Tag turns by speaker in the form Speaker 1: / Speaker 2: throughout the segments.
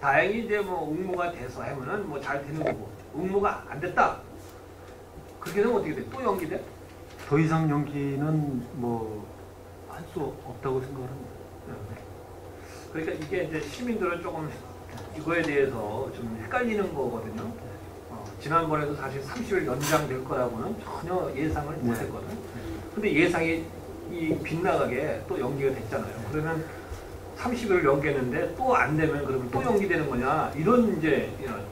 Speaker 1: 다행히 이제 뭐 응모가 돼서 하면은 뭐 잘 되는 거고, 응모가 안 됐다. 그렇게 되면 어떻게 돼? 또 연기돼?
Speaker 2: 더 이상 연기는 뭐 할 수 없다고 생각합니다.
Speaker 1: 그러니까 이게 이제 시민들은 조금 이거에 대해서 좀 헷갈리는 거거든요. 지난번에도 사실 30일 연장될 거라고는 전혀 예상을 못했거든. 근데 예상이 빗나가게 또 연기가 됐잖아요. 그러면 30일을 연기했는데 또 안 되면 그러면 또 연기되는 거냐, 이런 이제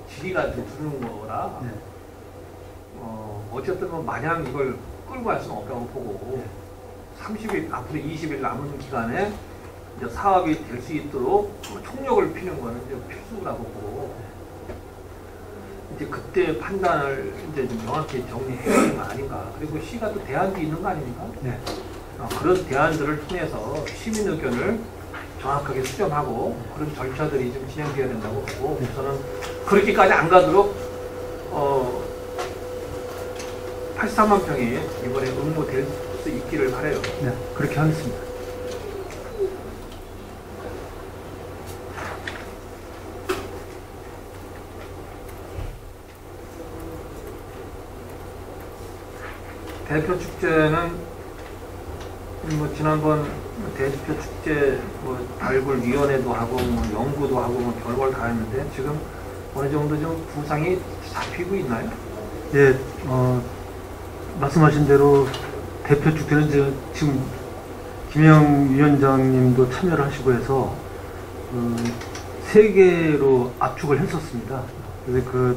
Speaker 1: 질의가 좀 드는 거라 어쨌든 뭐 마냥 이걸 끌고 갈 수는 없다고 보고 30일 앞으로 20일 남은 기간에 이제 사업이 될 수 있도록 총력을 피는 거는 이제 필수라고 보고, 이제 그때 판단을 이제 좀 명확히 정리해야 되는 거 아닌가. 그리고 시가 또 대안도 있는 거 아닙니까?
Speaker 2: 네.
Speaker 1: 그런 대안들을 통해서 시민 의견을 정확하게 수렴하고 그런 절차들이 좀 진행되어야 된다고 보고, 저는 그렇게까지 안 가도록 83만 평이 이번에 응모될 수 있기를 바라요.
Speaker 2: 네, 그렇게 하겠습니다.
Speaker 1: 대표 축제는 뭐 지난번 대표 축제 뭐 발굴 위원회도 하고 뭐 연구도 하고 뭐 별걸 다 했는데 지금 어느 정도 좀 구상이 잡히고 있나요?
Speaker 2: 예, 말씀하신 대로 대표 축제는 지금 김영 위원장님도 참여를 하시고 해서 3개로 압축을 했었습니다. 그래서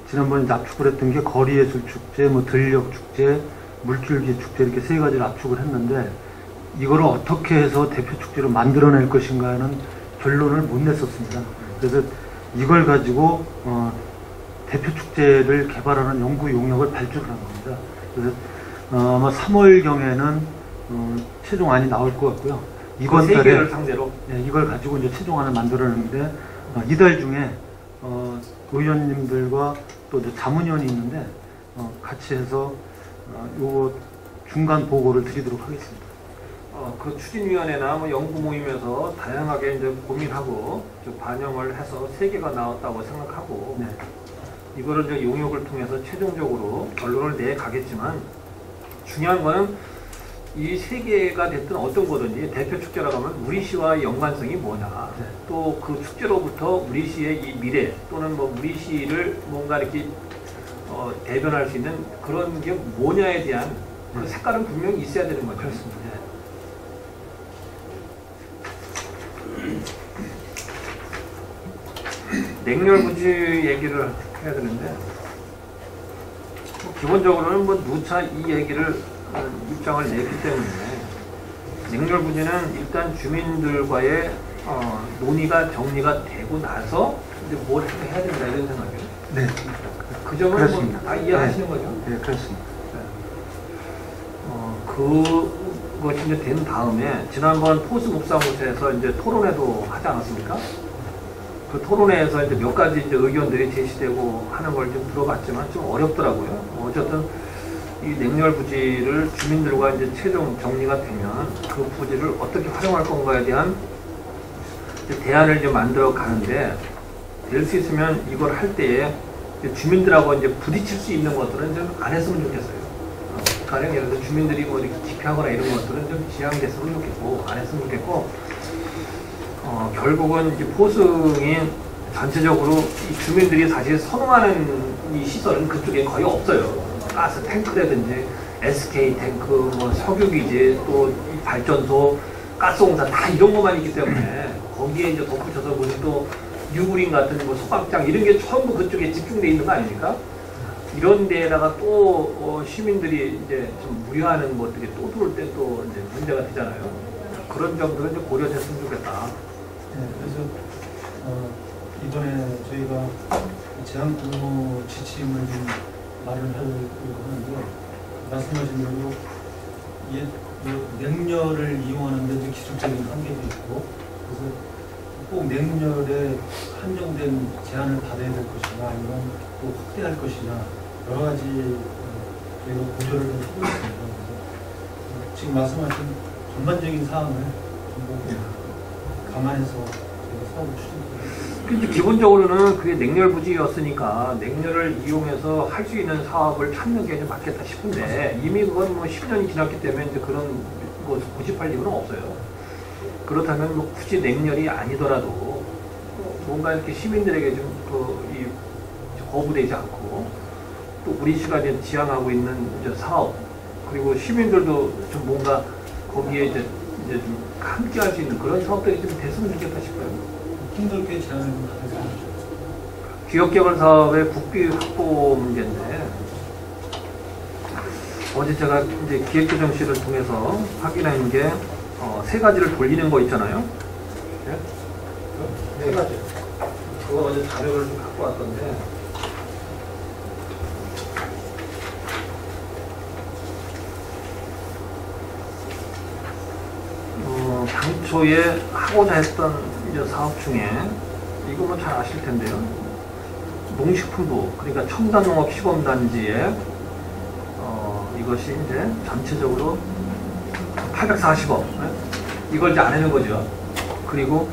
Speaker 2: 지난번에 압축을 했던 게 거리예술 축제, 뭐 들녘 축제, 물줄기 축제, 이렇게 3가지를 압축을 했는데, 이거를 어떻게 해서 대표 축제로 만들어낼 것인가는 결론을 못 냈었습니다. 그래서 이걸 가지고 대표 축제를 개발하는 연구 용역을 발주를 한 겁니다. 그래서 아마 3월경에는 최종안이 나올 것 같고요. 이번
Speaker 1: 그
Speaker 2: 달에
Speaker 1: 3개를 상대로
Speaker 2: 이걸 가지고 이제 최종안을 만들어내는데, 이달 중에 의원님들과 또 이제 자문위원이 있는데 같이 해서 요거 중간 보고를 드리도록 하겠습니다.
Speaker 1: 그 추진위원회나 뭐 연구 모임에서 다양하게 이제 고민하고 좀 반영을 해서 3개가 나왔다고 생각하고,
Speaker 2: 네.
Speaker 1: 이거를 이제 용역을 통해서 최종적으로 결론을 내 가겠지만, 중요한 거는 이 3개가 됐든 어떤 거든지 대표 축제라고 하면 우리 시와의 연관성이 뭐냐,
Speaker 2: 네.
Speaker 1: 또 그 축제로부터 우리 시의 이 미래 또는 뭐 우리 시를 뭔가 이렇게 대변할 수 있는 그런 게 뭐냐에 대한 그 색깔은 분명히 있어야 되는 거죠.
Speaker 2: 그렇습니다.
Speaker 1: 냉렬부지 얘기를 해야 되는데, 기본적으로는 뭐 누차 이 얘기를 입장을 냈기 때문에 냉렬부지는 일단 주민들과의 논의가 정리가 되고 나서 이제 뭘 해야 된다, 이런 생각이에요.
Speaker 2: 네.
Speaker 1: 그 점은
Speaker 2: 그렇습니다.
Speaker 1: 뭐 다 이해하시는
Speaker 2: 네.
Speaker 1: 거죠?
Speaker 2: 네, 그렇습니다.
Speaker 1: 그것이 이제 된 다음에 지난번 포수 묵사무소에서 이제 토론회도 하지 않았습니까? 그 토론회에서 이제 몇 가지 이제 의견들이 제시되고 하는 걸 좀 들어봤지만 좀 어렵더라고요. 어쨌든 이 냉렬 부지를 주민들과 이제 최종 정리가 되면 그 부지를 어떻게 활용할 건가에 대한 대안을 좀 만들어 가는데, 될 수 있으면 이걸 할 때에 주민들하고 이제 부딪힐 수 있는 것들은 좀 안 했으면 좋겠어요. 가령 예를 들어 주민들이 뭐 이렇게 기피하거나 이런 것들은 좀 지양됐으면 좋겠고, 안 했으면 좋겠고, 결국은 이제 포승이 전체적으로 이 주민들이 사실 선호하는 이 시설은 그쪽에 거의 없어요. 가스 탱크라든지 SK 탱크, 뭐 석유기지, 또 이 발전소, 가스공사 다 이런 것만 있기 때문에 거기에 이제 덧붙여서 보니 또 뉴그린 같은 뭐 소각장 이런 게 전부 그쪽에 집중돼 있는 거 아닙니까? 이런 데에다가 또 시민들이 이제 좀 무리하는 것들이 또 들어올 때 또 이제 문제가 되잖아요. 그런 점들은 이제 고려됐으면 좋겠다.
Speaker 2: 네, 그래서 이번에 저희가 제한 근무 지침을 좀 마련하려고 하는데, 말씀하신 대로 이 냉열을 이용하는 데 기술적인 한계도 있고, 그래서 꼭 냉열에 한정된 제한을 받아야 될 것이냐, 아니면 또 확대할 것이냐, 여러 가지 저희가 고려를 좀 하고 있습니다. 그래서 지금 말씀하신 전반적인 사항을 전부 감안해서 저희가 사업을 추진합니다.
Speaker 1: 이제 기본적으로는 그게 냉열 부지였으니까 냉열을 이용해서 할 수 있는 사업을 찾는 게 이제 맞겠다 싶은데 이미 그건 뭐 10년이 지났기 때문에 이제 그런 뭐 고집할 이유는 없어요. 그렇다면 뭐 굳이 냉열이 아니더라도 뭔가 이렇게 시민들에게 좀 이 거부되지 않고 또 우리 시가 이제 지향하고 있는 이제 사업 그리고 시민들도 좀 뭔가 거기에 이제 좀 함께할 수 있는 그런 사업들이 좀 됐으면 좋겠다 싶어요.
Speaker 3: 힘들게 제안하지 않죠.
Speaker 1: 기업개발 사업의 국비 확보 문제인데 어제 제가 이제 기획조정실을 통해서 확인한 게 세 가지를 돌리는 거 있잖아요. 네? 세 가지. 그거 어제 자료를 좀 갖고 왔던데. 당초에 하고자 했던 이제 사업 중에 이거 뭐 잘 아실 텐데요. 농식품부 그러니까 첨단농업 시범단지에 이것이 이제 전체적으로 840억 이걸 이제 안 해는 거죠. 그리고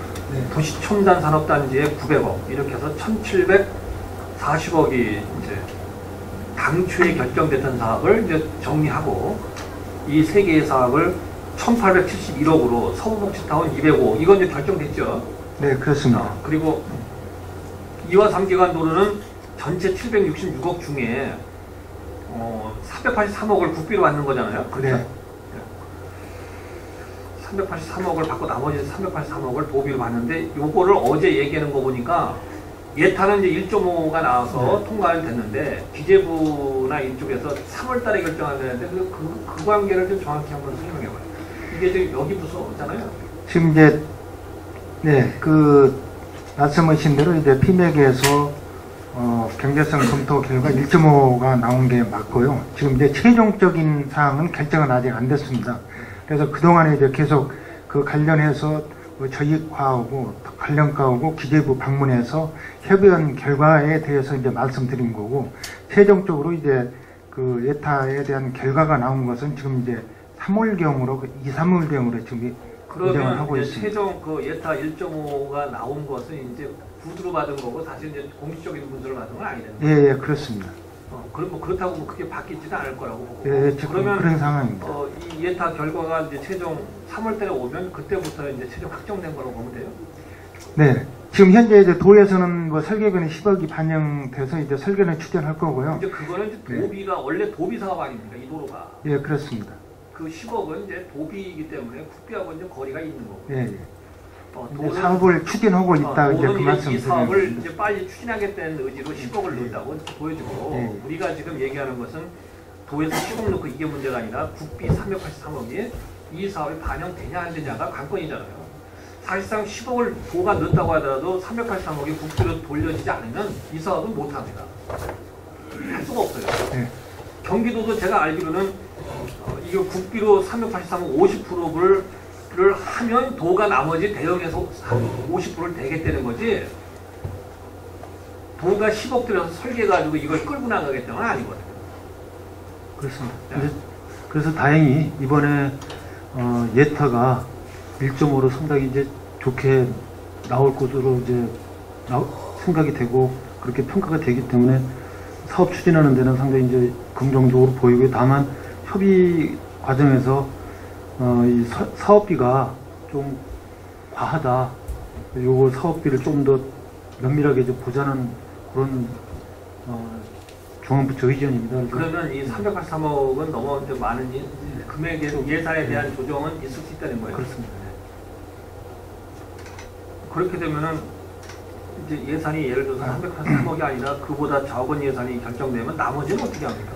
Speaker 1: 도시첨단산업단지에 900억 이렇게 해서 1740억이 이제 당초에 결정됐던 사업을 이제 정리하고 이 세 개의 사업을 1871억으로 서부복지타운 205억 이건 이제 결정됐죠.
Speaker 2: 네, 그렇습니다.
Speaker 1: 그리고 2와 3기간 도로는 전체 766억 중에 383억을 국비로 받는 거잖아요. 그렇죠?
Speaker 2: 네.
Speaker 1: 383억을 받고 나머지 383억을 도비로 받는데 요거를 어제 얘기하는 거 보니까 예타는 이제 1.5가 나와서 통과는 됐는데 기재부나 이쪽에서 3월 달에 결정하는데 그 관계를 좀 정확히 한번 설명해 봐요. 이게 지금 여기 부서잖아요.
Speaker 2: 지금 이제 그 말씀하신 대로 이제 피맥에서 경제성 검토 결과 1.5가 나온 게 맞고요. 지금 이제 최종적인 사항은 결정은 아직 안 됐습니다. 그래서 그동안에 이제 계속 그 관련해서 저희과하고 관련과하고 기재부 방문해서 협의한 결과에 대해서 이제 말씀드린 거고, 최종적으로 이제 그 예타에 대한 결과가 나온 것은 지금 이제 3월경으로 2, 3월경으로 지금 예정을 하고
Speaker 1: 그러면
Speaker 2: 있습니다.
Speaker 1: 최종 그 예타 1.5가 나온 것은 이제 구두로 받은 거고 사실 이제 공식적인 문서를 받은 건 아니잖아요.
Speaker 2: 예, 그렇습니다.
Speaker 1: 그럼 뭐 그렇다고 뭐 크게 바뀌지는 않을 거라고 보고.
Speaker 2: 예, 지금
Speaker 1: 그러면
Speaker 2: 그런 상황입니다.
Speaker 1: 이 예타 결과가 이제 최종 3월달에 오면 그때부터 이제 최종 확정된 거라고 보면 돼요.
Speaker 2: 네. 지금 현재 이제 도에서는 뭐 설계권이 10억이 반영돼서 이제 설계는 추진할 거고요.
Speaker 1: 이제 그거는 이제 도비가 원래 도비 사업 아닙니까 이 도로가.
Speaker 2: 예, 그렇습니다.
Speaker 1: 그 10억은 이제 도비이기 때문에 국비하고 이제 거리가 있는 거고.
Speaker 2: 예, 예.
Speaker 1: 도는
Speaker 2: 사업을 추진하고 있다 이제 그
Speaker 1: 도는
Speaker 2: 말씀
Speaker 1: 이 사업을
Speaker 2: 드립니다.
Speaker 1: 이제 빨리 추진하겠다는 의지로 10억을 넣었다고 보여주고
Speaker 2: 예.
Speaker 1: 우리가 지금 얘기하는 것은 도에서 10억 넣고 이게 문제가 아니라 국비 383억이 이 사업에 반영되냐 안 되냐가 관건이잖아요. 사실상 10억을 도가 넣었다고 하더라도 383억이 국비로 돌려지지 않으면 이 사업은 못합니다. 할 수가 없어요.
Speaker 2: 예.
Speaker 1: 경기도도 제가 알기로는 이거 국비로 383억 50%를 하면 도가 나머지 대형에서 50%를 대겠다는 거지 도가 10억 들여서 설계해가지고 이걸 끌고 나가겠다는 건 아니거든요.
Speaker 2: 그렇습니다.
Speaker 1: 네.
Speaker 2: 그래서 다행히 이번에 예타가 1.5로 상당히 이제 좋게 나올 것으로 이제 생각이 되고 그렇게 평가가 되기 때문에 사업 추진하는 데는 상당히 이제 긍정적으로 보이고, 다만 협의 과정에서 이 사업비가 좀 과하다. 요거 사업비를 좀 더 면밀하게 좀 보자는 그런 중앙부처 의견입니다.
Speaker 1: 그러면 이 383억은 너무 좀 많은 금액의 예산에 대한 조정은 있을 수 있다는 거예요.
Speaker 2: 그렇습니다.
Speaker 1: 그렇게 되면은 이제 예산이 예를 들어서 383억이 아니라 그보다 적은 예산이 결정되면 나머지는 어떻게 합니까?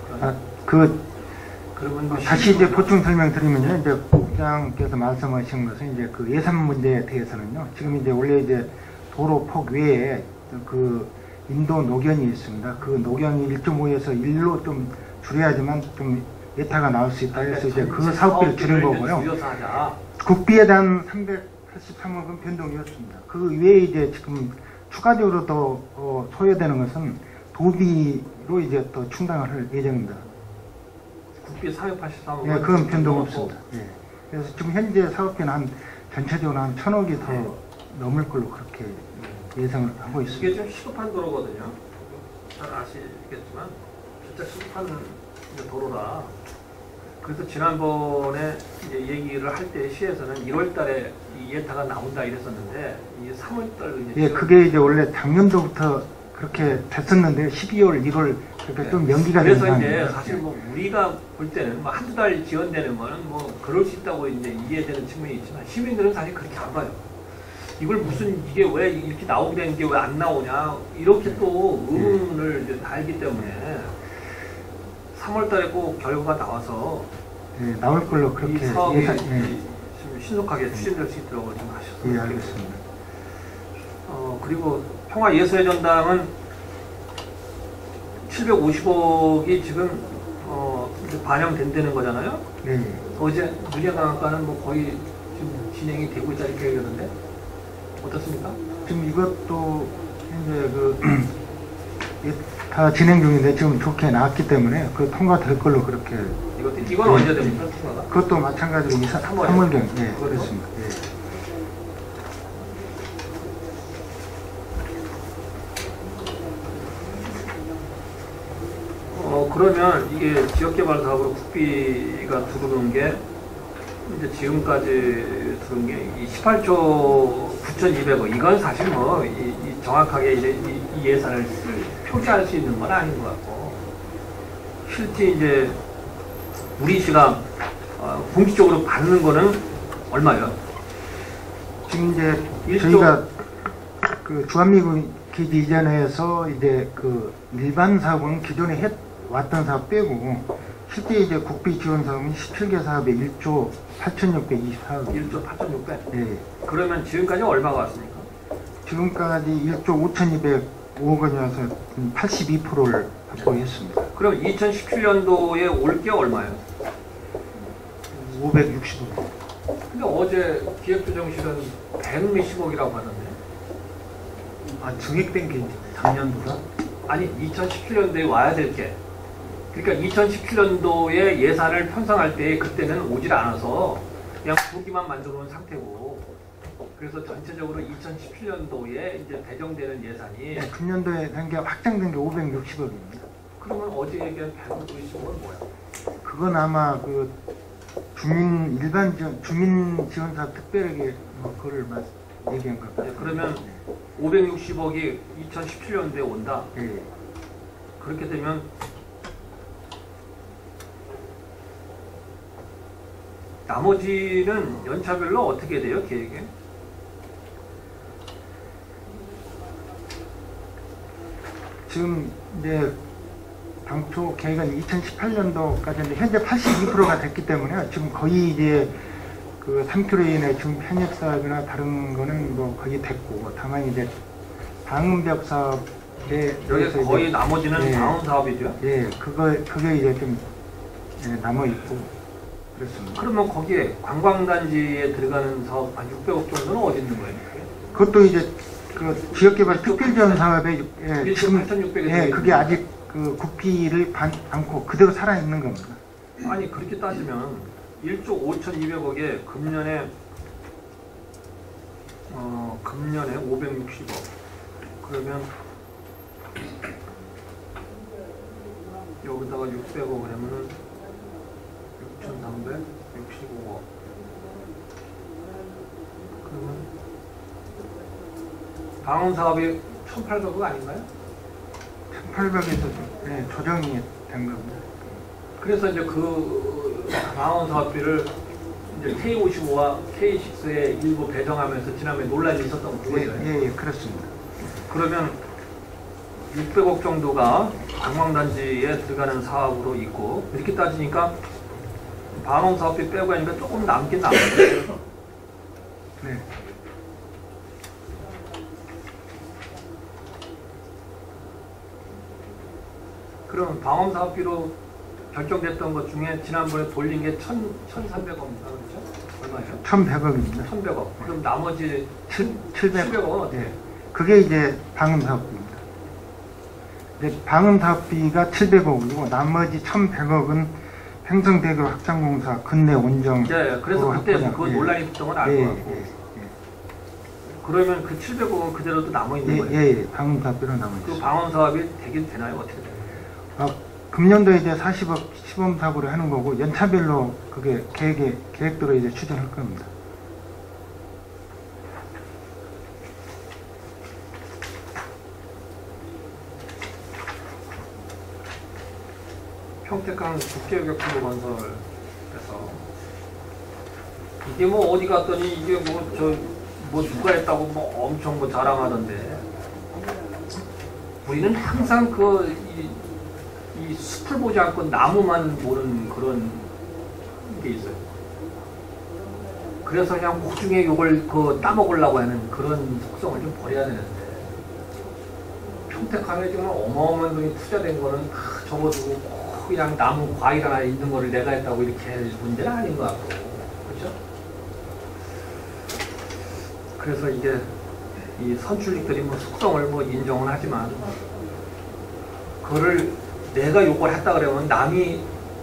Speaker 1: 그러면 뭐
Speaker 2: 다시 이제 보충 설명드리면요, 이제 국장께서 말씀하신 것은 이제 그 예산 문제에 대해서는요, 지금 이제 원래 이제 도로 폭 외에 그 인도 노견이 있습니다. 그 노견이 1.5에서 1로 좀 줄여야지만 좀 예타가 나올 수 있다 해서 이제 그 사업비를 줄인 거고요. 국비에 대한 383억은 변동이었습니다. 그 외에 이제 지금 추가적으로 더 소요되는 것은 도비로 이제 또 충당을 할 예정입니다.
Speaker 1: 국비 483억.
Speaker 2: 예, 그건 변동 없습니다. 예. 그래서 지금 현재 사업비는 전체적으로 한 1,000억이 더 넘을 걸로 그렇게 예상을 하고 있습니다.
Speaker 1: 이게 좀 시급한 도로거든요. 잘 아시겠지만 진짜 시급한 이제 도로라. 그래서 지난번에 이제 얘기를 할 때 시에서는 1월달에 이 예타가 나온다 이랬었는데 이게 3월달 이제
Speaker 2: 예, 그게 이제 원래 작년도부터 그렇게 됐었는데 12월, 1월 그렇게 좀 연기가 된
Speaker 1: 그래서 이제
Speaker 2: 상황입니다.
Speaker 1: 사실 뭐 우리가 볼 때는 뭐 한두 달 지연되는 거는 뭐 그럴 수 있다고 이제 이해되는 측면이 있지만 시민들은 사실 그렇게 안 봐요. 이걸 무슨 이게 왜 이렇게 나오게 된 게 왜 안 나오냐 이렇게 또 의문을 이제 달기 때문에 3월달에 꼭 결과가 나와서
Speaker 2: 예, 나올 걸로 그렇게
Speaker 1: 이 사업이
Speaker 2: 예상. 예,
Speaker 1: 좀 신속하게 추진될 수 있도록 좀 하셨으면
Speaker 2: 예,
Speaker 1: 좋겠습니다.
Speaker 2: 알겠습니다.
Speaker 1: 그리고 평화예술의 전당은 750억이 지금 이제 반영된다는 거잖아요.
Speaker 2: 예, 예.
Speaker 1: 어제 누리강학과는 뭐 거의 지금 진행이 되고 있다 이렇게 얘기하던데 어떻습니까?
Speaker 2: 지금 이것도 현재 다 진행 중인데 지금 좋게 나왔기 때문에 그 통과될 걸로 그렇게.
Speaker 1: 이건
Speaker 2: 예.
Speaker 1: 언제 됩니까? 통과가?
Speaker 2: 그것도 마찬가지로 3월경. 예,
Speaker 1: 그거요?
Speaker 2: 그렇습니다. 예.
Speaker 1: 그러면 이게 지역개발 사업으로 국비가 들어오는 게 이제 지금까지 들은 게 이 18조 9,200억 이건 사실 뭐 이 정확하게 이제 이 예산을 표시할 수 있는 건 아닌 것 같고 실제 이제 우리 시가 공식적으로 받는 거는 얼마예요?
Speaker 2: 지금 이제
Speaker 1: 일조-
Speaker 2: 저희가 그 주한미군 기지 이전해서 이제 그 일반 사업은 기존에 해 왔던 사업 빼고 실제 이제 국비 지원 사업은 17개 사업에 1조 8,624억.
Speaker 1: 1조 8,600.
Speaker 2: 예.
Speaker 1: 그러면 지금까지 얼마가 왔습니까?
Speaker 2: 지금까지 1조 5,205억 원이어서 82%를 확보했습니다.
Speaker 1: 그럼 2017년도에 올 게 얼마예요?
Speaker 2: 560억.
Speaker 1: 근데 어제 기획조정실은 100몇십억이라고 하던데.
Speaker 2: 아, 증액된 게 작년보다?
Speaker 1: 아니 2017년도에 와야 될 게. 그러니까 2017년도에 예산을 편성할 때 그때는 오질 않아서 그냥 보기만 만들어 놓은 상태고. 그래서 전체적으로 2017년도에 이제 배정되는 예산이
Speaker 2: 네, 금년도에 한 게 확장된 게 560억입니다.
Speaker 1: 그러면 어제 얘기한 150억은 뭐야?
Speaker 2: 그건 아마 그 주민 일반 주민 지원 사업 특별하게 뭐 그거를 얘기한 것 같아요.
Speaker 1: 네, 그러면 560억이 2017년도에 온다.
Speaker 2: 예.
Speaker 1: 그렇게 되면 나머지는 연차별로 어떻게 돼요, 계획에?
Speaker 2: 지금 이제 당초 계획은 2018년도까지인데 현재 82%가 됐기 때문에 지금 거의 이제 그 3km인의 지금 편입 사업이나 다른 거는 뭐 거의 됐고 다만 이제 방음벽 사업에
Speaker 1: 여기 거의
Speaker 2: 이제,
Speaker 1: 나머지는
Speaker 2: 예.
Speaker 1: 다운 사업이죠.
Speaker 2: 예, 그게 이제 좀 남아 있고 그렇습니다.
Speaker 1: 그러면 거기에 관광단지에 들어가는 사업 한 600억 정도는 어디 있는 거예요?
Speaker 2: 그것도 이제 그 지역개발 특별지원 사업에 예, 지금
Speaker 1: 8,600에
Speaker 2: 예, 그게 아직 그 국비를 않고 그대로 살아 있는 겁니다.
Speaker 1: 아니 그렇게 따지면 1조 5,200억에 금년에 560억 그러면 여기다가 600억 하면은 6,365억 그러면 방언 사업이 1,800억 아닌가요?
Speaker 2: 1800에서 예, 조정이 된 겁니다.
Speaker 1: 그래서 이제 그 방언 사업비를 이제 K55와 K6에 일부 배정하면서 지난번에 논란이 있었던 거죠.
Speaker 2: 예, 그렇습니다.
Speaker 1: 그러면 600억 정도가 관광단지에 들어가는 사업으로 있고 이렇게 따지니까 방언 사업비 빼고 하니까 조금 남긴 남아요.
Speaker 2: 네.
Speaker 1: 그럼 방언 사업비로 결정됐던 것 중에 지난번에 돌린 게 1,300억입니다. 그렇죠? 얼마죠?
Speaker 2: 1100억입니다.
Speaker 1: 1,100억. 그럼 나머지
Speaker 2: 700억.
Speaker 1: 700억은 어떻게?
Speaker 2: 예. 그게 이제 방음사업비입니다. 방음사업비가 700억이고 나머지 1100억은 행성대교 확장공사 근내 원정.
Speaker 1: 예, 그래서 그때 그
Speaker 2: 예.
Speaker 1: 논란이 있었던 건 알 것
Speaker 2: 예,
Speaker 1: 같고.
Speaker 2: 예.
Speaker 1: 그러면 그 700억은 그대로 또 남아 있는 거예요?
Speaker 2: 예, 방음 사업비로 남아
Speaker 1: 그
Speaker 2: 있습니다.
Speaker 1: 방언 사업이 되긴 되나요? 어떻게 돼요?
Speaker 2: 금년도에 이제 40억 시범 사고를 하는 거고 연차별로 그게 계획대로 이제 추진할 겁니다.
Speaker 1: 평택항 국제교육부 건설에서 이게 뭐 어디 갔더니 이게 뭐 누가 했다고 뭐 엄청 뭐 자랑하던데 우리는 항상 이 숲을 보지 않고 나무만 보는 그런 게 있어요. 그래서 그냥 고중에 요걸 따먹으려고 하는 그런 속성을 좀 버려야 되는데 평택항에 지금 어마어마한 돈이 투자된 거는 다 접어두고 그냥 나무 과일 하나 있는 거를 내가 했다고 이렇게 할 문제는 아닌 것 같고 그렇죠? 그래서 이게 이 선출직들이 뭐 속성을 뭐 인정은 하지만 그거를 내가 요걸 했다 그러면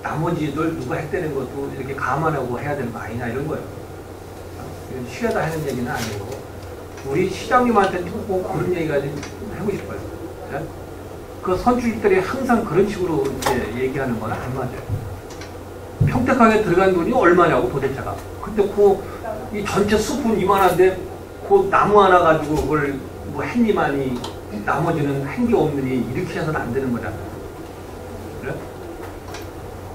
Speaker 1: 나머지들 누가 했다는 것도 이렇게 감안하고 해야 되는 거 아니냐 이런 거예요. 이건 쉬어다 하는 얘기는 아니고 우리 시장님한테 꼭 그런 얘기가 좀 하고 싶어요. 네? 그 선출직들이 항상 그런 식으로 이제 얘기하는 건 안 맞아요. 평택항에 들어간 돈이 얼마냐고 도대체가. 근데 이 전체 숲은 이만한데 그 나무 하나 가지고 그걸 뭐 햇님만이 나머지는 한 게 없느니 이렇게 해서는 안 되는 거잖아요. 그래?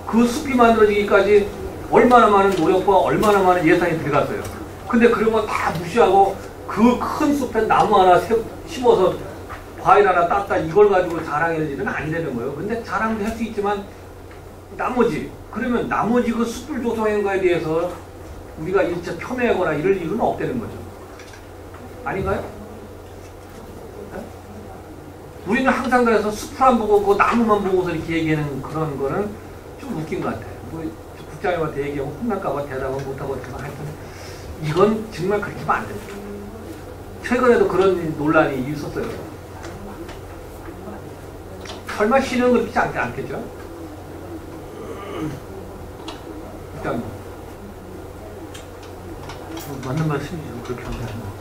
Speaker 1: 그 숲이 만들어지기까지 얼마나 많은 노력과 얼마나 많은 예산이 들어갔어요. 근데 그런 거 다 무시하고 그 큰 숲에 나무 하나 심어서 과일 하나 땄다 이걸 가지고 자랑할 일은 아니 되는 거예요. 근데 자랑도 할 수 있지만 그러면 나머지 그 숲을 조성한 거에 대해서 우리가 일체 폄훼하거나 이럴 일은 없다는 거죠. 아닌가요? 네? 우리는 항상 그래서 숲을 안 보고 그 나무만 보고서 이렇게 얘기하는 그런 거는 좀 웃긴 것 같아요. 뭐 국장님한테 얘기하면 혼날까봐 대답은 못하고 있지만 하여튼 이건 정말 그렇게 하면 안 됩니다. 최근에도 그런 논란이 있었어요. 설마 시는 그렇지 않겠죠? 일단
Speaker 2: 맞는 말씀이죠. 그렇게 하면.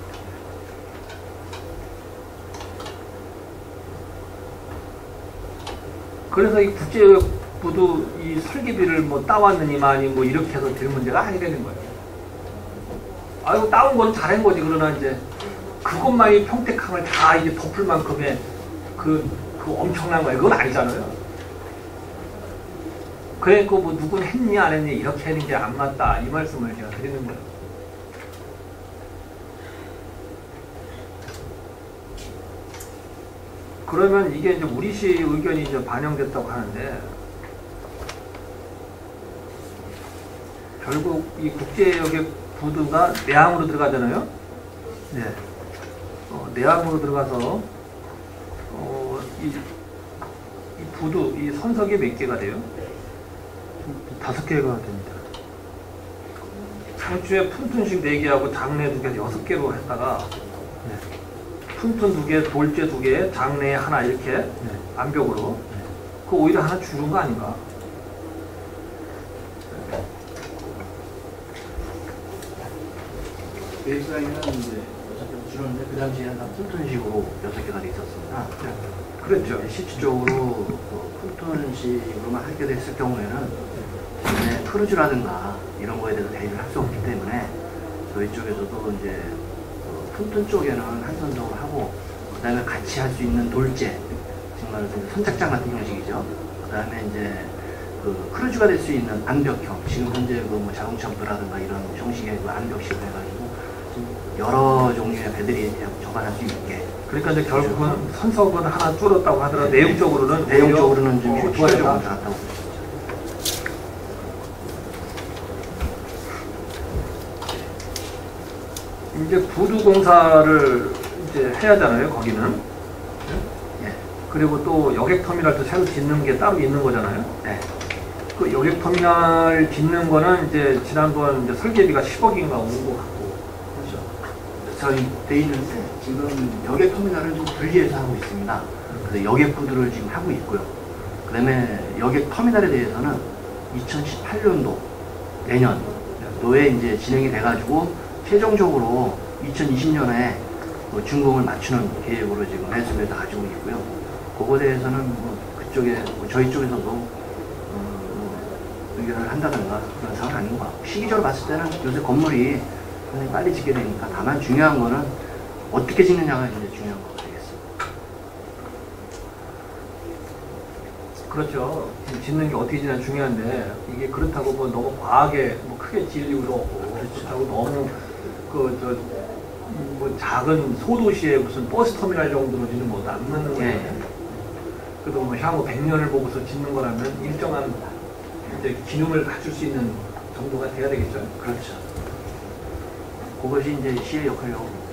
Speaker 1: 그래서 이 국제교육부도 이 설계비를 뭐 따왔느니만이 뭐 이렇게 해서 될 문제가 아니라는 거예요. 아이고 따온 건 잘한 거지. 그러나 이제 그것만이 평택항을 다 이제 덮을 만큼의 그 엄청난 거예요. 그건 아니잖아요. 그러니까 뭐 누군 했니 안 했니 이렇게 하는 게 안 맞다 이 말씀을 제가 드리는 거예요. 그러면 이게 이제 우리 시 의견이 이제 반영됐다고 하는데 결국 이 국제여객부두가 내항으로 들어가잖아요.
Speaker 2: 네.
Speaker 1: 내항으로 들어가서 이 부두, 이 선석이 몇 개가 돼요?
Speaker 2: 5개가 됩니다.
Speaker 1: 상추에 푼푼씩 4개하고 장내 2개, 6개로 했다가
Speaker 2: 네.
Speaker 1: 푼푼 2개, 돌재 2개, 장내 하나 이렇게
Speaker 2: 네.
Speaker 1: 암벽으로
Speaker 2: 네.
Speaker 1: 그 오히려 하나 줄은 거 아닌가?
Speaker 4: 베이스라인은 이제 6개로 줄었는데 그 당시에는 다 푼톤식으로 6개가 돼 있었습니다.
Speaker 1: 그랬죠.
Speaker 4: 실질적으로 푼톤식으로만 하게 됐을 경우에는 크루즈라든가 이런 거에 대해서 대입을 할 수 없기 때문에 저희 쪽에서도 이제 푼톤 쪽에는 한선적으로 하고 그 다음에 같이 할 수 있는 돌제, 정말 선착장 같은 형식이죠. 그 다음에 이제 크루즈가 될 수 있는 암벽형, 지금 현재 뭐 자동차부라든가 이런 형식의 암벽식으로 해가지고 여러 종류의 배들이 접안할 수 있게.
Speaker 1: 그러니까 이제 결국은 선석은 하나 줄었다고 하더라도 내용적으로는
Speaker 4: 좀
Speaker 1: 좋아졌다.
Speaker 4: 나왔다고.
Speaker 1: 이제 부두 공사를 이제 해야 하잖아요. 거기는.
Speaker 4: 예.
Speaker 1: 그리고 또 여객터미널도 새로 짓는 게 따로 있는 거잖아요.
Speaker 4: 네.
Speaker 1: 그 여객터미널 짓는 거는 이제 지난번 이제 설계비가 10억인가 온 것 같고. 그렇죠.
Speaker 4: 저희 데이는 지금 여객터미널을 좀 분리해서 하고 있습니다. 그래서 여객부두를 지금 하고 있고요. 그 다음에 여객터미널에 대해서는 2018년도 내년도에 이제 진행이 돼가지고 최종적으로 2020년에 준공을 맞추는 계획으로 지금 말씀을 다 가지고 있고요. 그거에 대해서는 뭐 그쪽에 저희 쪽에서도 의견을 한다든가 그런 상황은 아닌 것 같고, 시기적으로 봤을 때는 요새 건물이 굉장히 빨리 짓게 되니까, 다만 중요한 거는 어떻게 짓느냐가 이제 중요한 거 되겠습니다.
Speaker 1: 그렇죠. 짓는 게 어떻게 지나 중요한데, 이게 그렇다고 뭐 너무 과하게 뭐 크게 지을 이유도 없고, 그렇다고 너무 뭐 작은 소도시에 무슨 버스 터미널 정도로 짓는 것도 안 맞는 거예요. 그래도 뭐 향후 100년을 보고서 짓는 거라면 일정한 이제 기능을 갖출 수 있는 정도가 돼야 되겠죠.
Speaker 4: 그렇죠. 그것이 이제 시의 역할이라고 봅니다.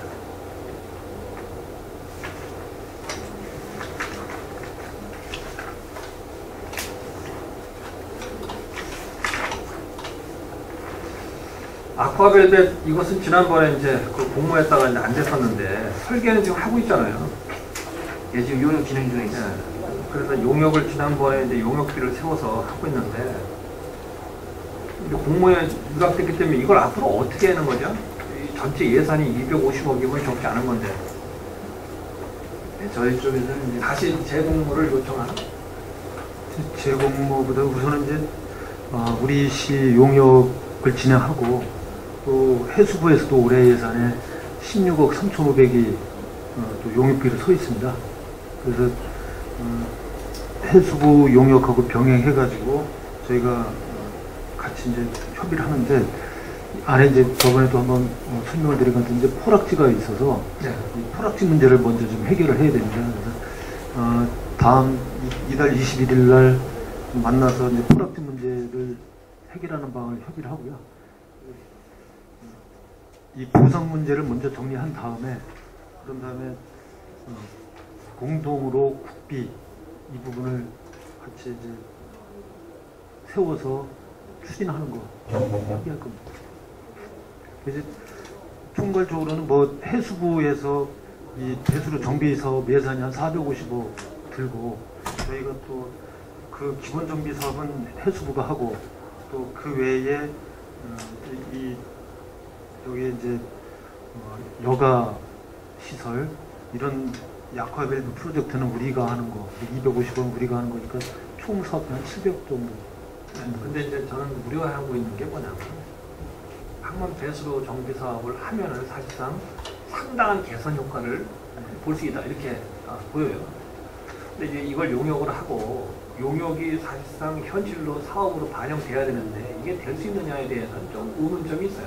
Speaker 1: 아쿠아벨벳 이것은 지난번에 이제 그 공모했다가 이제 안 됐었는데 설계는 지금 하고 있잖아요.
Speaker 4: 예, 지금 용역 진행 중에 있어요.
Speaker 1: 그래서 용역을 지난번에 이제 용역비를 세워서 하고 있는데, 이제 공모에 누락됐기 때문에 이걸 앞으로 어떻게 하는 거죠? 이 전체 예산이 250억이면 적지 않은 건데.
Speaker 4: 네, 저희 쪽에서는 이제
Speaker 1: 다시 재공모를 요청하는?
Speaker 2: 재공모보다 우선은 이제 우리 시 용역을 진행하고, 또 해수부에서도 올해 예산에 16억 3,500이 또 용역비로 서 있습니다. 그래서 해수부 용역하고 병행해가지고 저희가 같이 이제 협의를 하는데, 안에 이제 저번에도 한번 설명을 드린 것 같은데 포락지가 있어서
Speaker 1: 네.
Speaker 2: 이 포락지 문제를 먼저 좀 해결을 해야 됩니다. 그래서 다음 이달 21일 날 만나서 이제 포락지 문제를 해결하는 방안을 협의를 하고요. 이 보상 문제를 먼저 정리한 다음에, 그런 다음에 공동으로 국비 이 부분을 같이 이제 세워서 추진하는 거 협의할 겁니다. 이제 총괄적으로는 뭐 해수부에서 이 배수로 정비 사업 예산이 한 450억 들고, 저희가 또 그 기본 정비 사업은 해수부가 하고, 또 그 외에 여기 이제 여가 시설 이런 아쿠아벨벳 프로젝트는 우리가 하는 거, 250원 우리가 하는 거니까 총 사업비 한 700억 정도.
Speaker 1: 근데 이제 저는 우려하고 있는 게 뭐냐면, 항만 배수로 정비 사업을 하면은 사실상 상당한 개선 효과를 볼 수 있다, 이렇게 보여요. 근데 이제 이걸 용역을 하고, 용역이 사실상 현실로 사업으로 반영돼야 되는데 이게 될 수 있느냐에 대해서는 좀 의문점이 있어요.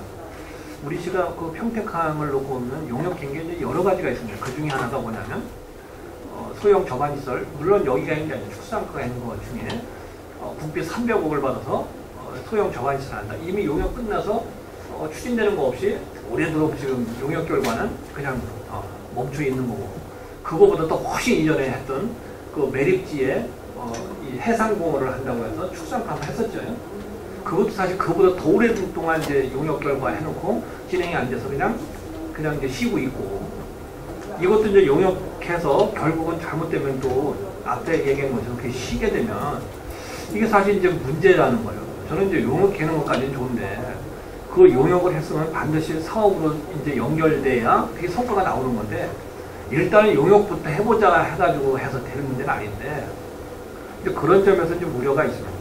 Speaker 1: 우리 시가 그 평택항을 놓고 보면 용역 경계에 이제 여러 가지가 있습니다. 그 중에 하나가 뭐냐면 소형 저반시설, 물론 여기가 있는 게 아니라 축산가가 있는 것 중에 국비 300억을 받아서 소형 저반시설 한다. 이미 용역 끝나서 추진되는 거 없이 오래도록 지금 용역 결과는 그냥 멈춰 있는 거고, 그거보다 또 훨씬 이전에 했던 그 매립지에 이 해상공어를 한다고 해서 축산가를 했었죠. 그것도 사실 그보다 더 오랫동안 이제 용역 결과 해놓고 진행이 안 돼서 그냥 이제 쉬고 있고, 이것도 이제 용역해서 결국은 잘못되면 또 앞에 얘기한 것처럼 그게 쉬게 되면 이게 사실 이제 문제라는 거예요. 저는 이제 용역하는 것까지는 좋은데, 그 용역을 했으면 반드시 사업으로 이제 연결돼야 그게 성과가 나오는 건데, 일단은 용역부터 해보자 해가지고 해서 되는 문제는 아닌데, 이제 그런 점에서 좀 우려가 있습니다.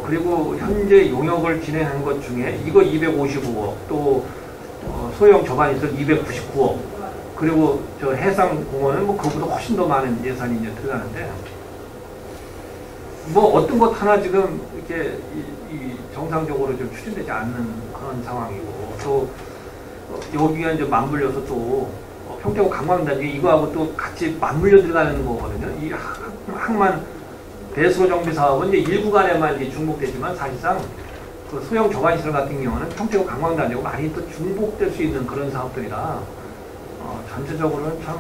Speaker 1: 그리고 현재 용역을 진행한 것 중에 이거 255억, 또 소형 저반시설 299억, 그리고 저 해상공원은 뭐 그보다 훨씬 더 많은 예산이 이제 들어가는데, 뭐 어떤 것 하나 지금 이렇게 이 정상적으로 좀 추진되지 않는 그런 상황이고, 또 여기가 이제 맞물려서 또 평택 관광단지 이거하고 또 같이 맞물려 들어가는 거거든요. 이 항만 배수로 정비 사업은 이제 일부간에만 이제 중복되지만, 사실상 그 소형 저반시설 같은 경우는 평택 관광단지하고 많이 또 중복될 수 있는 그런 사업들이라 전체적으로는 참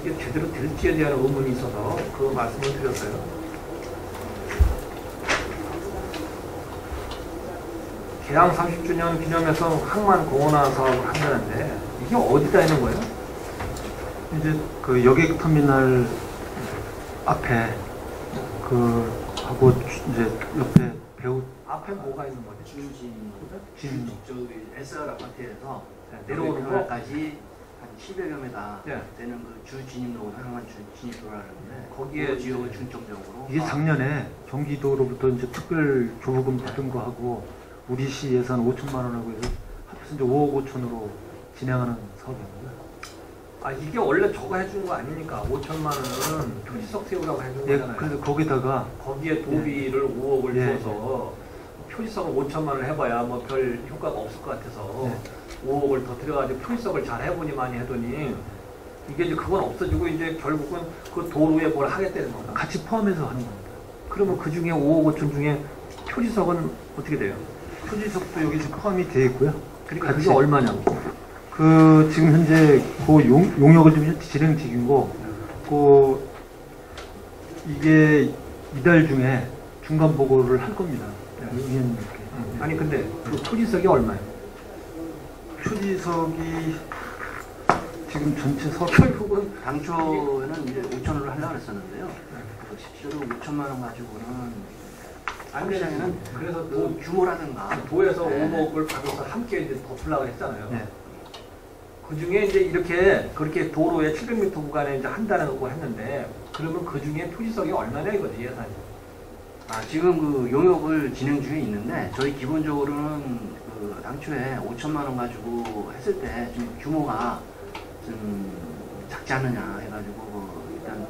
Speaker 1: 이게 제대로 될지에 대한 의문이 있어서 그 말씀을 드렸어요. 개항 30주년 기념해서 항만 공원화 사업을 한다는데 이게 어디다 있는 거예요?
Speaker 2: 이제 그 여객터미널 앞에 그 하고 이제 옆에 배우
Speaker 1: 앞에 뭐가 있는 거지?
Speaker 4: 저기 SR 아파트에서
Speaker 1: 내려오는 거?
Speaker 4: 까지 한 700여 메다
Speaker 1: 예.
Speaker 4: 되는 그 주진입로를 활용한 주진입로라는데
Speaker 1: 거기에
Speaker 4: 그 지역을 중점적으로
Speaker 2: 이게 작년에 경기도로부터 이제 특별 조부금 받은 거하고 우리 시 예산 5천만 원하고 해서 합해서 이제 5억 5천으로 진행하는 사업입니다.
Speaker 1: 아 이게 원래 저거 해준 거 아니니까 5천만 원은 표지석 세우라고 해준
Speaker 2: 예,
Speaker 1: 거잖아요.
Speaker 2: 그래서 거기다가
Speaker 1: 거기에 도비를 5억을
Speaker 2: 예.
Speaker 1: 줘서 표지석을 5천만 원을 해봐야 뭐 별 효과가 없을 것 같아서
Speaker 2: 예.
Speaker 1: 5억을 더 들여가지고 표지석을 잘 해보니만 해더니 이게 이제 그건 없어지고 이제 결국은 그 도로에 뭘 하겠다는 건가.
Speaker 2: 같이 포함해서 하는 겁니다.
Speaker 1: 그러면 그 중에 5억 5천 중에 표지석은 어떻게 돼요?
Speaker 2: 표지석도 여기 지금 포함이 되어 있고요.
Speaker 1: 그러니까
Speaker 2: 같이
Speaker 1: 그게 얼마냐고.
Speaker 2: 그 지금 현재 그 용역을 좀 진행 중이고 그 이게 이달 중에 중간 보고를 할 겁니다. 의원님께.
Speaker 1: 아니 근데 그 표지석이 얼마예요?
Speaker 2: 표지석이 지금 전체 서
Speaker 1: 결국은
Speaker 4: 당초에는 이제 5천원을 하려고 했었는데요. 실제로 5천만 원 가지고는
Speaker 1: 아니
Speaker 4: 시장에는
Speaker 1: 그래서
Speaker 4: 그 규모라든가
Speaker 1: 도에서
Speaker 4: 네.
Speaker 1: 5억을 받아서 함께 이제 덮으려고 했잖아요.
Speaker 2: 네.
Speaker 1: 그 중에 이제 이렇게 그렇게 도로에 700m 구간에 이제 한다는 거 했는데 그러면 그 중에 표지석이 얼마냐 이거지 예산이.
Speaker 4: 아, 지금 그 용역을 진행 중에 있는데 저희 기본적으로는 그 당초에 5천만 원 가지고 했을 때 좀 규모가 좀 작지 않느냐 해가지고 그 일단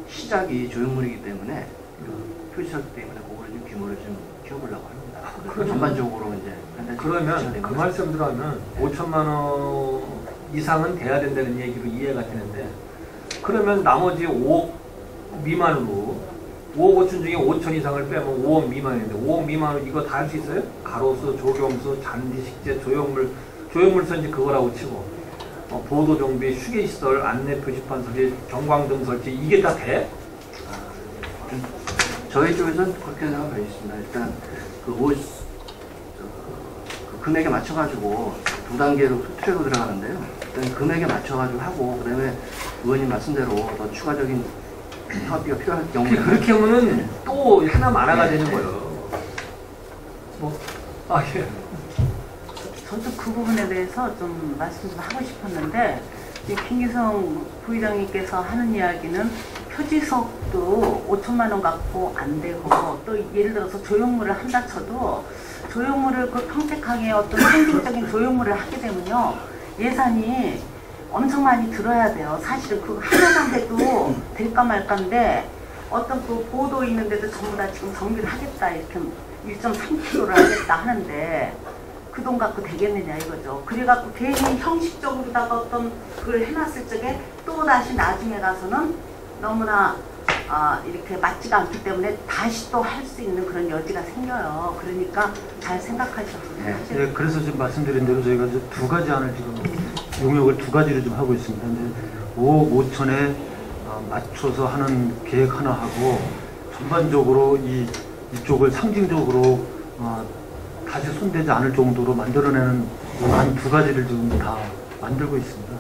Speaker 4: 시작이 조형물이기 때문에 그 표지석 때문에 그거를 좀 규모를 좀 키워보려고 합니다.
Speaker 1: 그러면-
Speaker 4: 전반적으로 이제
Speaker 1: 그러면 그 말씀 들어가면 5천만 원 이상은 돼야 된다는 얘기로 이해가 되는데 그러면 나머지 5억 미만으로 5억 5천 중에 5천 이상을 빼면 5억 미만인데 5억 미만으로 이거 다 할 수 있어요? 가로수, 조경수, 잔디, 식재, 조형물선 이제 그거라고 치고 보도 정비, 휴게시설, 안내 표지판 설치, 경광등 설치 이게 다 돼?
Speaker 4: 저희 쪽에서는 그렇게 생각하고 있습니다. 일단 그 금액에 맞춰가지고 두 단계로 트랙으로 들어가는데요. 일단 금액에 맞춰가지고 하고 그다음에 의원님 말씀대로 더 추가적인 사업비가 필요할 경우에
Speaker 1: 그렇게 하면은 또 하나 많아가 되는 거예요. 예.
Speaker 5: 저도 그 부분에 대해서 좀 말씀 좀 하고 싶었는데 지금 김기성 부의장님께서 하는 이야기는 표지석도 5천만 원 갖고 안 되고 또 예를 들어서 조형물을 한다 쳐도 조형물을 그 평택하게 어떤 상징적인 조형물을 하게 되면요 예산이 엄청 많이 들어야 돼요. 사실은 그 하나만 해도 될까 말까인데 어떤 그 보도 있는데도 전부 다 지금 정비를 하겠다 이렇게 1.3km를 하겠다 하는데 그 돈 갖고 되겠느냐 이거죠. 그래갖고 괜히 형식적으로다가 어떤 그걸 해놨을 적에 또 다시 나중에 가서는 너무나 이렇게 맞지가 않기 때문에 다시 또 할 수 있는 그런 여지가 생겨요. 그러니까 잘 생각하셔서 하셔야
Speaker 2: 예, 그래서 지금 말씀드린 대로 저희가 이제 두 가지 안을 지금 용역을 두 가지로 좀 하고 있습니다. 이제 5억 5천에 맞춰서 하는 계획 하나 하고 전반적으로 이쪽을 상징적으로 다시 손대지 않을 정도로 만들어내는 안 두 가지를 지금 다 만들고 있습니다.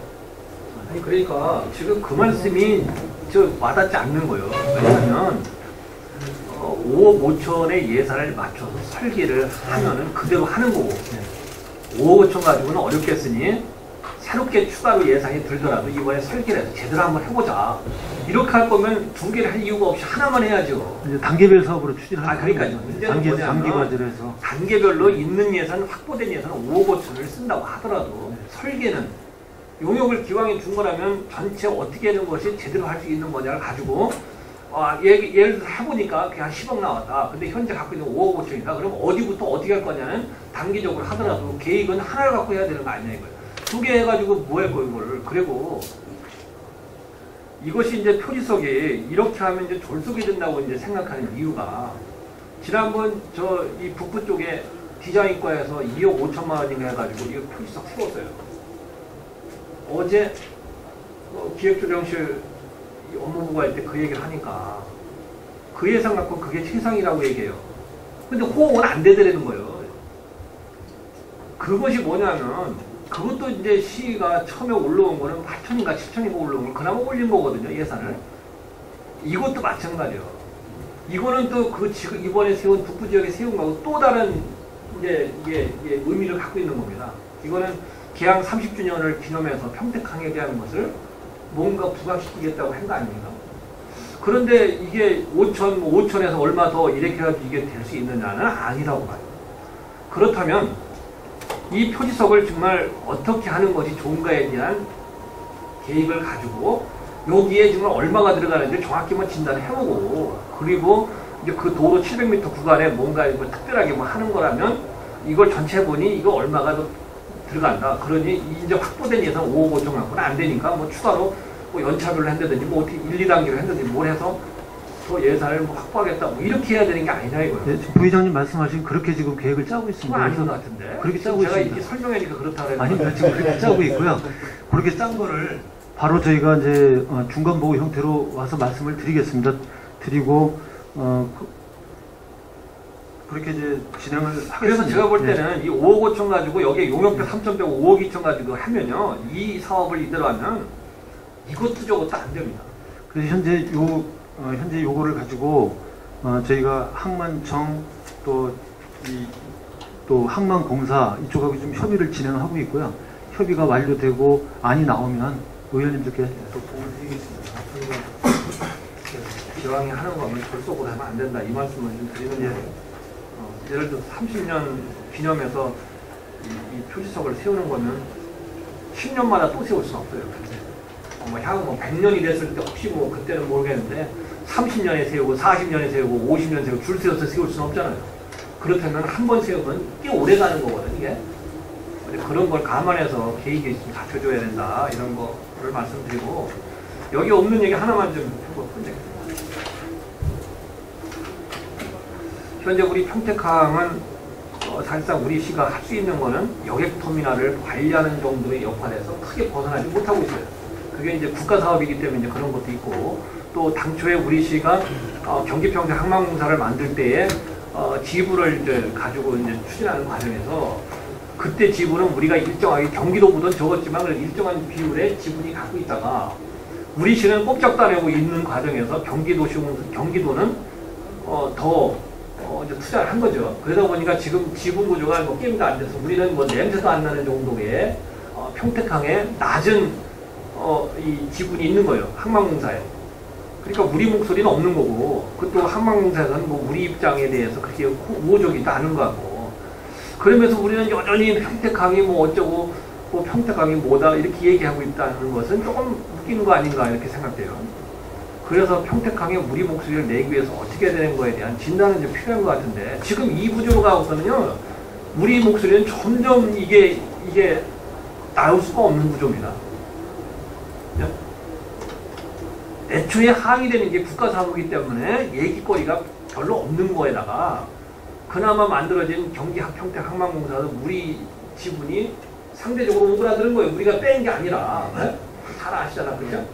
Speaker 1: 아니 그러니까 지금 그 말씀이 저 와닿지 않는 거예요. 왜냐하면 5억 5천의 예산을 맞춰서 설계를 하면은 그대로 하는 거고 5억 5천 가지고는 어렵겠으니 새롭게 추가로 예산이 들더라도 이번에 설계를 해서 제대로 한번 해보자. 이렇게 할 거면 두 개를 할 이유가 없이 하나만 해야죠.
Speaker 2: 이제 단계별 사업으로 추진하는
Speaker 1: 그러니까요. 문제는 뭐냐면
Speaker 2: 단기 과제로 해서
Speaker 1: 단계별로 있는 예산, 확보된 예산은 5억 5천을 쓴다고 하더라도 설계는 용역을 기왕에 준 거라면 전체 어떻게 하는 것이 제대로 할 수 있는 거냐를 가지고 예를 들어 해보니까 그냥 10억 나왔다. 근데 현재 갖고 있는 5억 5천이다. 그럼 어디부터 어떻게 할 거냐는 단기적으로 하더라도 계획은 하나를 갖고 해야 되는 거 아니냐 이거예요. 두 개 해가지고 뭐 할 거예요 이거를. 그리고 이것이 이제 표지석이 이렇게 하면 이제 졸속이 된다고 이제 생각하는 이유가 지난번 이 북부 쪽에 디자인과에서 2억 5천만 원인가 해가지고 이거 표지석 세웠어요. 어제 기획조정실 업무부가 할 때 그 얘기를 하니까 그 예산 갖고 그게 최상이라고 얘기해요. 근데 호응은 안 되더라는 거예요. 그것이 뭐냐면 그것도 이제 시가 처음에 올라온 거는 8천인가 7천인가 올라온 걸 그나마 올린 거거든요, 예산을. 이것도 마찬가지예요. 이거는 또 지금 이번에 세운 북부 지역에 세운 거하고 또 다른 이제 이게 의미를 갖고 있는 겁니다. 이거는 개항 30주년을 기념해서 평택항에 대한 것을 뭔가 부각시키겠다고 한 거 아닙니까? 그런데 이게 5천에서 얼마 더 이렇게 해가지고 이게 될 수 있느냐는 아니라고 봐요. 그렇다면 이 표지석을 정말 어떻게 하는 것이 좋은가에 대한 계획을 가지고 여기에 정말 얼마가 들어가는지 정확히 진단을 해보고, 그리고 이제 그 도로 700m 구간에 뭔가 특별하게 하는 거라면 이걸 전체 보니 이거 얼마가 더 들어간다. 그러니 이제 확보된 예산 5억 5천 갖고는 안 되니까 추가로 연차별로 한다든지 어떻게 1, 2단계로 한다든지 뭘 해서 더 예산을 확보하겠다. 이렇게 해야 되는 게 아니냐 이거예요.
Speaker 2: 네, 부의장님 말씀하신 그렇게 지금 계획을 짜고 있습니다.
Speaker 1: 그건 아닌 것 같은데.
Speaker 2: 그렇게 짜고
Speaker 1: 제가
Speaker 2: 있습니다.
Speaker 1: 이렇게 설명하니까 그렇다고 해서.
Speaker 2: 아닙니다. 지금 그렇게 짜고 있고요. 그렇게 짠 거를 바로 저희가 이제 중간 보고 형태로 와서 말씀을 드리겠습니다. 드리고 그렇게 이제 진행을 하겠습니다.
Speaker 1: 그래서 제가 볼
Speaker 2: 네.
Speaker 1: 때는 이 5억 5천 가지고 여기에 용역비 3천 빼고 5억 2천 가지고 하면요, 이 사업을 이대로 하면 이것도 저것도 안 됩니다.
Speaker 2: 그래서 현재 요거를 가지고 저희가 항만청 또 항만공사 이쪽하고 좀 협의를 진행하고 있고요. 협의가 완료되고 안이 나오면 의원님들께 또 보고를 드리겠습니다.
Speaker 1: 기왕에 하는 거면 졸속으로 하면 안 된다, 이 말씀을 좀 드리는 거예요. 예를 들어 30년 기념해서 이 표지석을 세우는 거면 10년마다 또 세울 수는 없어요. 향후 100년이 됐을 때 혹시 그때는 모르겠는데 30년에 세우고 40년에 세우고 50년 세우고 줄 세워서 세울 수는 없잖아요. 그렇다면 한 번 세우면 꽤 오래 가는 거거든요, 이게. 그런 걸 감안해서 계획이 좀 갖춰줘야 된다, 이런 거를 말씀드리고, 여기 없는 얘기 하나만 좀 해보겠습니다. 현재 우리 평택항은 사실상 우리 시가 할 수 있는 거는 여객터미널을 관리하는 정도의 역할에서 크게 벗어나지 못하고 있어요. 그게 이제 국가 사업이기 때문에 이제 그런 것도 있고, 또 당초에 우리 시가 경기평택 항만공사를 만들 때에 지부를 이제 가지고 이제 추진하는 과정에서 그때 지부는 우리가 일정하게 경기도보다는 적었지만 일정한 비율의 지분이 갖고 있다가 우리 시는 꼼짝도 안 하고 있는 과정에서 경기도는 더 이제 투자를 한 거죠. 그러다 보니까 지금 지분 구조가 게임도 안 돼서 우리는 냄새도 안 나는 정도의 평택항에 낮은 이 지분이 있는 거예요. 항만공사에. 그러니까 우리 목소리는 없는 거고, 그것도 항만공사에서는 우리 입장에 대해서 그렇게 우호적이도 않은 것 같고, 그러면서 우리는 여전히 평택항이 어쩌고 평택항이 뭐다 이렇게 얘기하고 있다는 것은 조금 웃기는 거 아닌가 이렇게 생각돼요. 그래서 평택항에 우리 목소리를 내기 위해서 어떻게 해야 되는 거에 대한 진단은 좀 필요한 것 같은데, 지금 이 구조로 가고서는요, 우리 목소리는 점점 이게 나올 수가 없는 구조입니다. 애초에 항의되는 게 국가사업이기 때문에 얘기거리가 별로 없는 거에다가 그나마 만들어진 평택 항만공사도 우리 지분이 상대적으로 오그라드는 거예요. 우리가 뺀 게 아니라. 잘 아시잖아, 그죠?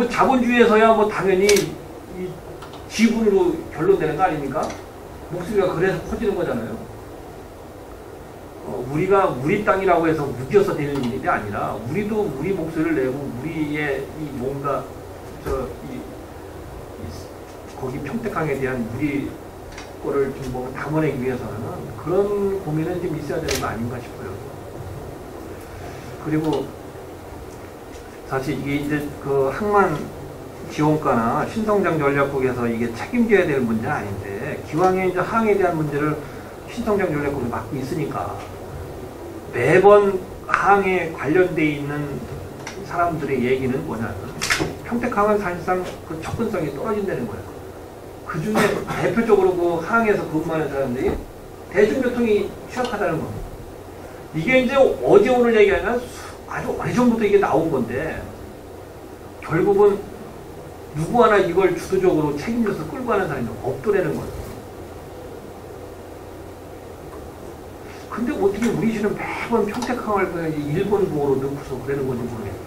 Speaker 1: 자본주의에서야 당연히 이 지분으로 결론되는 거 아닙니까? 목소리가 그래서 커지는 거잖아요. 우리가 우리 땅이라고 해서 묶여서 되는 일이 아니라 우리도 우리 목소리를 내고 우리의 이 뭔가 거기 평택항에 대한 우리 거를 좀 담아내기 위해서는 그런 고민은 좀 있어야 되는 거 아닌가 싶어요. 그리고 사실 이게 이제 그 항만 지원과나 신성장 전략국에서 이게 책임져야 될 문제는 아닌데, 기왕에 이제 항에 대한 문제를 신성장 전략국이 맡고 있으니까 매번 항에 관련돼 있는 사람들의 얘기는 뭐냐면 평택항은 사실상 그 접근성이 떨어진다는 거예요. 그 중에 대표적으로 그 항에서 근무하는 사람들이 대중교통이 취약하다는 겁니다. 이게 이제 어제 오늘 얘기 아니라 아주 오래전부터 이게 나온 건데, 결국은 누구 하나 이걸 주도적으로 책임져서 끌고 가는 사람이 없더라는 거예요. 근데 어떻게 우리 시는 매번 평택항을 일본 보호로 넣고서 그러는 건지 모르겠어요.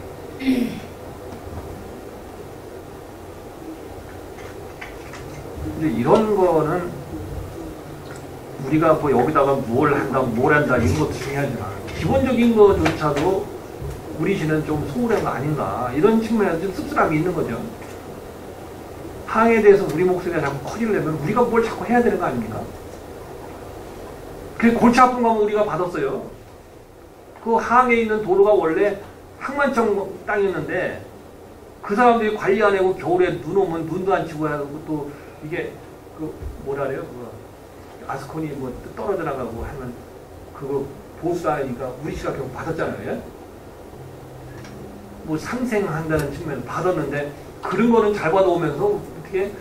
Speaker 1: 근데 이런 거는 우리가 여기다가 뭘 한다 이런 것도 중요하지만 기본적인 거조차도 우리 시는 좀 소홀한 거 아닌가, 이런 측면에서 좀 씁쓸함이 있는 거죠. 항에 대해서 우리 목소리가 자꾸 커지려면 우리가 뭘 자꾸 해야 되는 거 아닙니까? 그래서 골치 아픈 거면 우리가 받았어요. 그 항에 있는 도로가 원래 항만청 땅이었는데 그 사람들이 관리 안 하고 겨울에 눈 오면 눈도 안 치고 하고 또 이게 그 뭐라 그래요? 그 아스콘이 뭐 떨어져 나가고 하면 그거 보수하니까 우리 씨가 결국 받았잖아요. 예? 뭐 상생한다는 측면에서 받았는데 그런 거는 잘 받아오면서 어떻게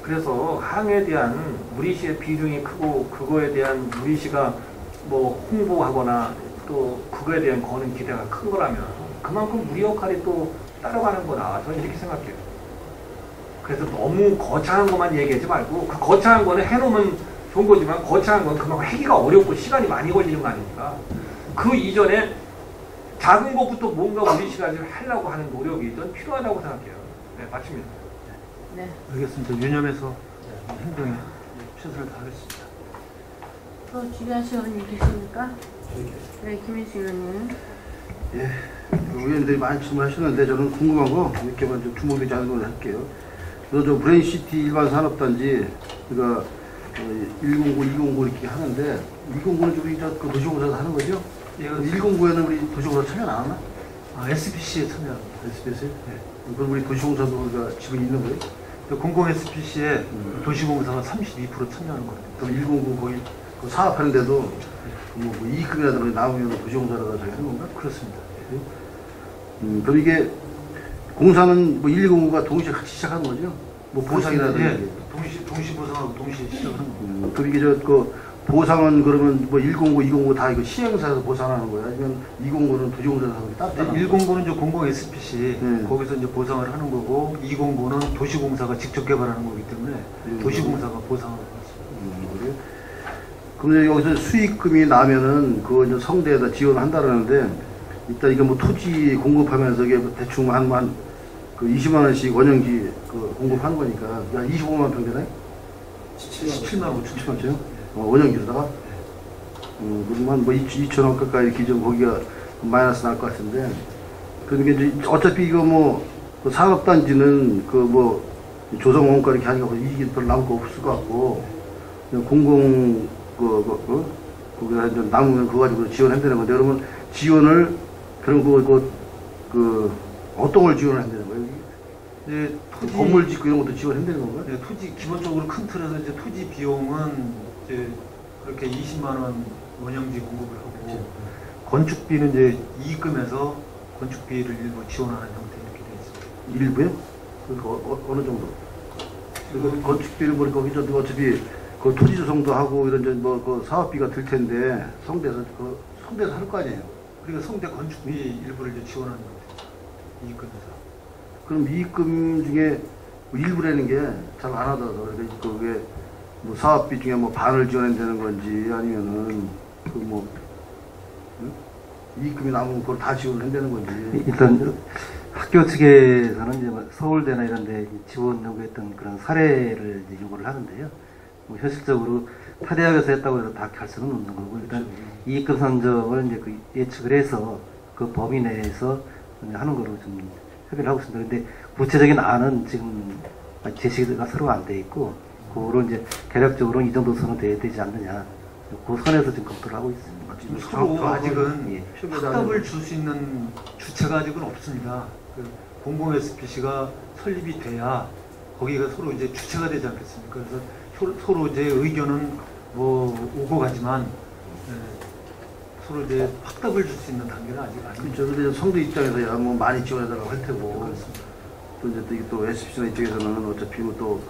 Speaker 1: 그래서 항에 대한 우리시의 비중이 크고 그거에 대한 우리시가 뭐 홍보하거나 또 그거에 대한 거는 기대가 큰 거라면 그만큼 우리 역할이 또 따라가는 거다. 저는 이렇게 생각해요. 그래서 너무 거창한 것만 얘기하지 말고 그 거창한 거는 해놓으면 좋은 거지만 거창한 건 그만큼 하기가 어렵고 시간이 많이 걸리는 거 아닙니까? 그 이전에 작은 것부터 뭔가 우리 시간을 하려고 하는 노력이 전 필요하다고 생각해요. 네, 마칩니다.
Speaker 5: 네.
Speaker 2: 알겠습니다. 유념해서 행동에 최선을 다하겠습니다.
Speaker 5: 또 주의하실 의원님 계십니까? 네, 김인식 의원님.
Speaker 6: 예, 의원님들이 많이 질문하셨는데 저는 궁금한 거 몇 개만 좀 주목되지 않은 걸 할게요. 저 브레인시티 일반 산업단지 그러니까 109, 209 이렇게 하는데 209는 우리 그 도시공사에서 하는 거죠?
Speaker 2: 예,
Speaker 6: 109에는 우리 도시공사 참여 안 하나?
Speaker 2: SPC에 참여합니다.
Speaker 6: SBS에?
Speaker 2: 네.
Speaker 6: 그럼 우리 도시공사도 우리가 지분이 있는 거예요?
Speaker 2: 공공 SPC에 도시공사가 32% 참여하는 거예요.
Speaker 6: 그럼 109 거기 그 사업하는데도 뭐 이익금이라든가 남으면 도시공사라가 저기 하는 건가?
Speaker 2: 그렇습니다.
Speaker 6: 그럼 이게 공사는 뭐 109가 동시에 같이 시작하는 거죠? 뭐 보상이라든가.
Speaker 2: 예, 동시 보상하고 동시에 시작하는 거예요.
Speaker 6: 그럼 이게 그 보상은 그러면 뭐 109, 209 다 이거 시행사에서 보상하는 거야? 아니면 209는 도시공사에서 하는 게 따로?
Speaker 2: 109는 이제 공공 SPC
Speaker 6: 네.
Speaker 2: 거기서 이제 보상을 하는 거고 209는 도시공사가 직접 개발하는 거기 때문에 도시공사가 보상을 받습니다.
Speaker 6: 그래요? 그럼 여기서 수익금이 나면은 그거 이제 성대에다 지원한다라는데 일단 이거 뭐 토지 공급하면서 이게 대충 그 20만 원씩 원형지 그 공급하는 거니까 한 25만 평 되나요?
Speaker 2: 17만 5천
Speaker 6: 17만 원? 원형지로다가? 그러면 뭐 2천 원 가까이 기준 거기가 마이너스 날 것 같은데 그러니까 이제 어차피 이거 뭐 그 산업단지는 그 뭐 조성원가 이렇게 하니까 이익이 별로 남을 거 없을 것 같고 그냥 공공 거기다 이제 남으면 그거 가지고 지원한다는 건데 그러면 지원을 그런 그 어떤 걸 지원을 한다는 거예요?
Speaker 2: 이제 토지
Speaker 6: 건물 짓고 이런 것도 지원한다는 건가요?
Speaker 2: 네, 토지 기본적으로 큰 틀에서 이제 토지 비용은 이제 그렇게 20만 원 원형지 공급을 하고 건축비는 이제 이익금에서 건축비를 일부 지원하는 형태 이렇게 되어 있습니다.
Speaker 6: 일부요? 어느 정도? 그리고 건축비를 보니까 거기 저 어차피 그 토지 조성도 하고 이런 뭐그 사업비가 들 텐데 성대에서 할 거 아니에요?
Speaker 2: 그리고 성대 건축비 일부를 이제 지원하는 형태 이익금에서.
Speaker 6: 그럼 이익금 중에 뭐 일부라는 게 잘 안 하더라도 그러니까 그게 뭐 사업비 중에 뭐 반을 지원한다는 건지 아니면은 그 뭐 이익금이 남으면 그걸 다 지원한다는 건지.
Speaker 7: 일단 학교 측에서는 이제 뭐 서울대나 이런 데 지원 요구했던 그런 사례를 이제 요구를 하는데요. 뭐 현실적으로 타 대학에서 했다고 해서 다 할 수는 없는 거고 일단 이익금 산정을 이제 그 예측을 해서 그 범위 내에서 하는 거로 좀 협의를 하고 있습니다. 근데 구체적인 안은 지금 제시가 서로 안 돼 있고 그거로 이제 개략적으로 이 정도 선은 돼야 되지 않느냐 그 선에서 지금 검토를 하고 있습니다.
Speaker 2: 지금 서로 아직은
Speaker 7: 예.
Speaker 2: 확답을 줄 수 있는 주체가 아직은 없습니다. 그 공공 SPC가 설립이 돼야 거기가 서로 이제 주체가 되지 않겠습니까? 그래서 서로 이제 의견은 뭐 오고 가지만 서로 이제 확답을 줄 수 있는 단계는 아직 아닙니다.
Speaker 6: 그렇죠. 근데 성대 입장에서야 뭐 많이 지원해달라고 할 테고.
Speaker 2: 그렇습니다.
Speaker 6: 또 이제 또 SPC나 입장에서는 어차피 또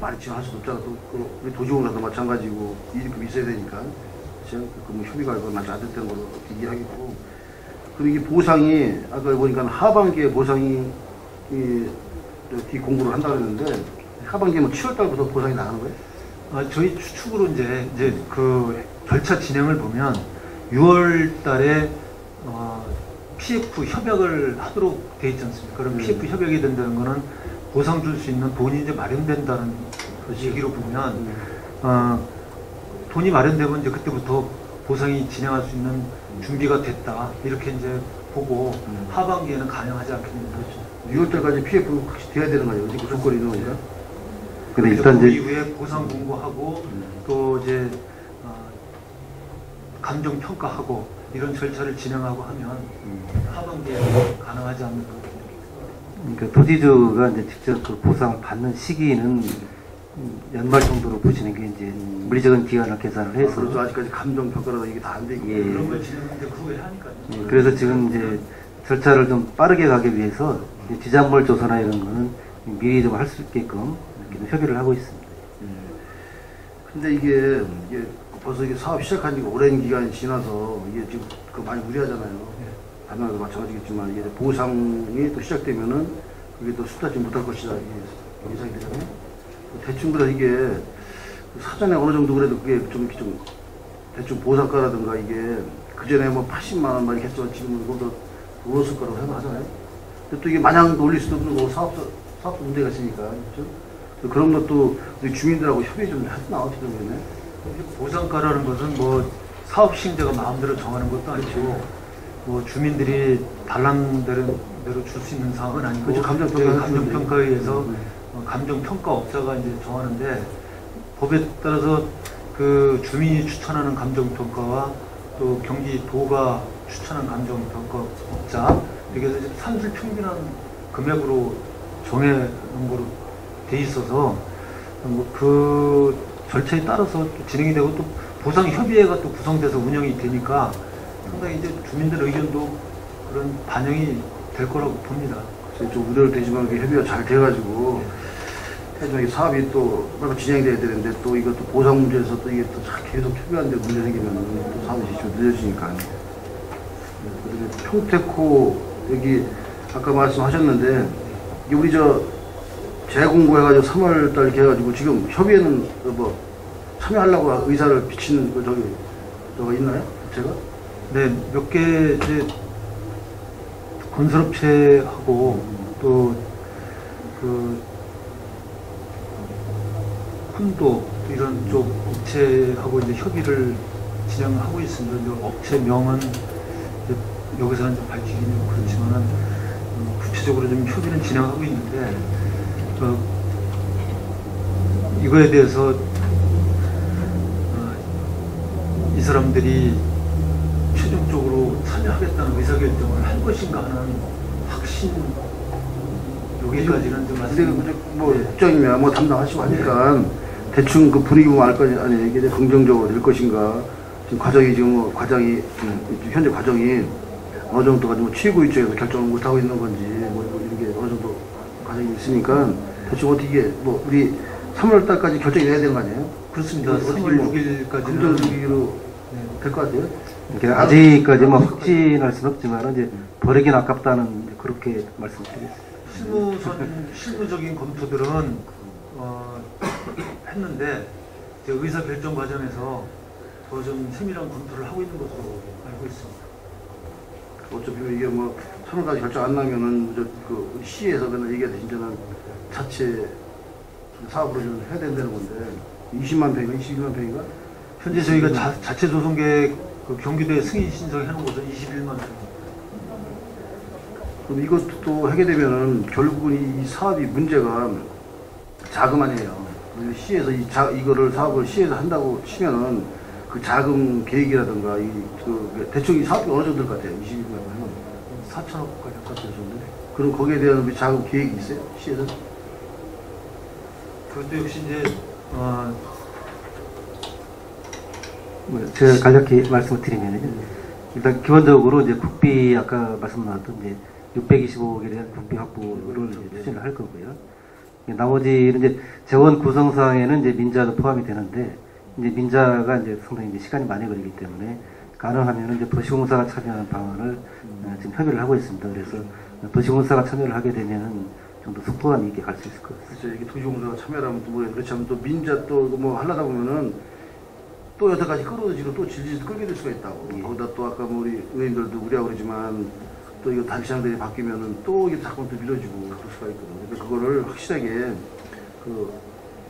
Speaker 6: 많이 지원할 수도 없잖아. 또 우리 도시공사도 마찬가지고 이익금이 있어야 되니까. 그렇죠. 그뭐 협의가 많지 않았다는 걸로 얘기하겠고. 그리고 이게 보상이 아까 보니까 하반기에 보상이 이 공고를 한다고 했는데 하반기에 뭐 7월 달부터 보상이 나가는 거예요?
Speaker 2: 저희 추측으로 이제 그 절차 진행을 보면 6월 달에 PF 협약을 하도록 돼 있지 않습니까? 그럼 PF 협약이 된다는 거는 보상 줄 수 있는 돈이 이제 마련된다는 그 얘기로 보면 돈이 마련되면 이제 그때부터 보상이 진행할 수 있는 준비가 됐다 이렇게 이제 보고 하반기에는 가능하지 않겠는가.
Speaker 6: 6월 달까지 PF 혹시 돼야 되는 거 아니에요? 그 조건이 있는 거니까?
Speaker 7: 근데
Speaker 2: 그래서
Speaker 7: 일단
Speaker 2: 그
Speaker 7: 이제
Speaker 2: 이후에 보상 공고하고 또 이제 감정 평가하고 이런 절차를 진행하고 하면 하반기에 가능하지 않을까.
Speaker 7: 그러니까 토지주가 이제 직접 그 보상을 받는 시기는 연말 정도로 보시는 게 이제 물리적인 기간을 계산을 해서
Speaker 6: 그래서 아직까지 감정 평가라도 이게 다 안 되고
Speaker 7: 예.
Speaker 2: 그런 걸 진행하는데 그 후에 하니까요.
Speaker 7: 예, 그래서 지금 이제 절차를 좀 빠르게 가기 위해서 이제 지작물 조사나 이런 거는 미리 좀 할 수 있게끔 이렇게 좀 협의를 하고 있습니다.
Speaker 6: 근데 이게 벌써 이게 사업 시작한 지가 오랜 기간이 지나서 이게 지금 많이 무리하잖아요. 다른 나라도 마찬가지겠지만 이게 보상이 또 시작되면은 그게 또 숫자지 못할 것이다 이게 예상이 되잖아요. 대충 그래서 이게 사전에 어느 정도 그래도 그게 좀 대충 보상가라든가 이게 그전에 뭐 80만 원 막 이렇게 했지만 지금은 그보다 올랐을 거라고 생각하잖아요. 근데 또 이게 마냥 올릴 수도 없는 거고 사업도 문제가 있으니까 그렇죠? 그런 것도 우리 주민들하고 협의 좀 하나 어떻게 되면
Speaker 2: 보상가라는 것은 뭐 사업 시행자가 마음대로 정하는 것도 아니고 뭐 주민들이 달란 대로 줄 수 있는 사항은 아니고
Speaker 6: 그렇죠.
Speaker 2: 감정평가에 의해서 감정평가업자가 이제 정하는데 법에 따라서 그 주민이 추천하는 감정평가와 또 경기도가 추천한 감정평가업자 이렇게 해서 산술 평균한 금액으로 정해놓은 거로 돼 있어서 뭐 그 절차에 따라서 또 진행이 되고 또 보상협의회가 또 구성돼서 운영이 되니까 상당히 이제 주민들 의견도 그런 반영이 될 거라고 봅니다.
Speaker 6: 그래서 좀 우려를 되지만 협의가 잘 돼가지고 해주면 사업이 또 빨리 진행이 돼야 되는데 또 이것도 보상 문제에서 또 이게 또 계속 협의하는데 문제 생기면 또 사업이 좀 늦어지니까. 그리고 평택호 여기 아까 말씀하셨는데 이게 우리 재공고해가지고 3월달 이렇게 해가지고 지금 협의회는 뭐 참여하려고 의사를 비치는 거 저거 있나요? 제가?
Speaker 2: 네, 몇 개 이제 건설업체하고 또 그 훈도 이런 쪽 업체하고 이제 협의를 진행하고 있습니다. 이제 업체명은 이제 여기서는 좀 밝히기는 좀 그렇지만은 구체적으로 좀 협의는 진행하고 있는데 이거에 대해서 이 사람들이 최종적으로 참여하겠다는 의사결정을 할 것인가 하는 확신 여기까지는 좀
Speaker 6: 근데
Speaker 2: 말씀.
Speaker 6: 뭐 국장이면 뭐 담당하시고 하니까 대충 그 분위기 보면 알 거 아니에요. 이게 긍정적으로 될 것인가. 지금 과정이 과정이 현재 과정이 어느 정도가 뭐 최고 입장에서 결정을 못 하고 있는 건지 뭐 이런 게 어느 정도 과정이 있으니까 대충 어떻게 뭐 우리 3월 달까지 결정이 돼야 되는 거 아니에요?
Speaker 2: 그렇습니다.
Speaker 6: 어떻게
Speaker 2: 3월
Speaker 6: 뭐
Speaker 2: 6일까지는
Speaker 6: 긍정적으로 될 것 같아요.
Speaker 7: 그러니까 아직까지 뭐 확진할 수는 없지만 이제 버리긴 아깝다는 그렇게 말씀드리겠습니다.
Speaker 2: 실무적인 검토들은 했는데 이제 의사 결정 과정에서 더 좀 세밀한 검토를 하고 있는 것으로 알고 있습니다.
Speaker 6: 어차피 이게 뭐 3월까지 결정 안 나면은 그 시에서 맨날 얘기하듯이 이제는 자체 사업으로 좀 해야 된다는 건데 20만 평인가 21만 평인가?
Speaker 2: 현재 저희가 자체 조성 계획 그 경기도에 승인 신청해 놓은 곳은 21만 평.
Speaker 6: 그럼 이것도 또 하게 되면은 결국은 이 사업이 문제가 자금 아니에요. 시에서 이거를 사업을 시에서 한다고 치면은 그 자금 계획이라든가 대충 이 사업이 어느 정도 될 것 같아요. 21만 원.
Speaker 2: 4천억까지 가까이 되는데.
Speaker 6: 그럼 거기에 대한 우리 자금 계획이 있어요? 시에서?
Speaker 2: 그것도 역시 이제
Speaker 7: 제가 간략히 말씀을 드리면 일단 기본적으로 이제 국비 아까 말씀 나왔던 이제 625억에 대한 국비 확보를 이제 추진을 할 거고요. 나머지는 이제 재원 구성 사항에는 이제 민자도 포함이 되는데 이제 민자가 이제 상당히 이제 시간이 많이 걸리기 때문에 가능하면 이제 도시공사가 참여하는 방안을 지금 협의를 하고 있습니다. 그래서 도시공사가 참여를 하게 되면은 좀 더 속도감 있게 갈 수 있을 것 같습니다.
Speaker 6: 그렇죠. 이게 도시공사가 참여하면 또 뭐예요? 그렇지 않으면 또 민자 또 뭐 하려다 보면은 또 여태까지 끌어지고 또 질질 끌게 될 수가 있다고. 거기다 또 아까 뭐 우리 의원들도 우려하고 그러지만 또 이거 단시장들이 바뀌면은 또 이게 자꾸 또 미뤄지고 그럴 수가 있거든요. 그러니까 그거를 확실하게 그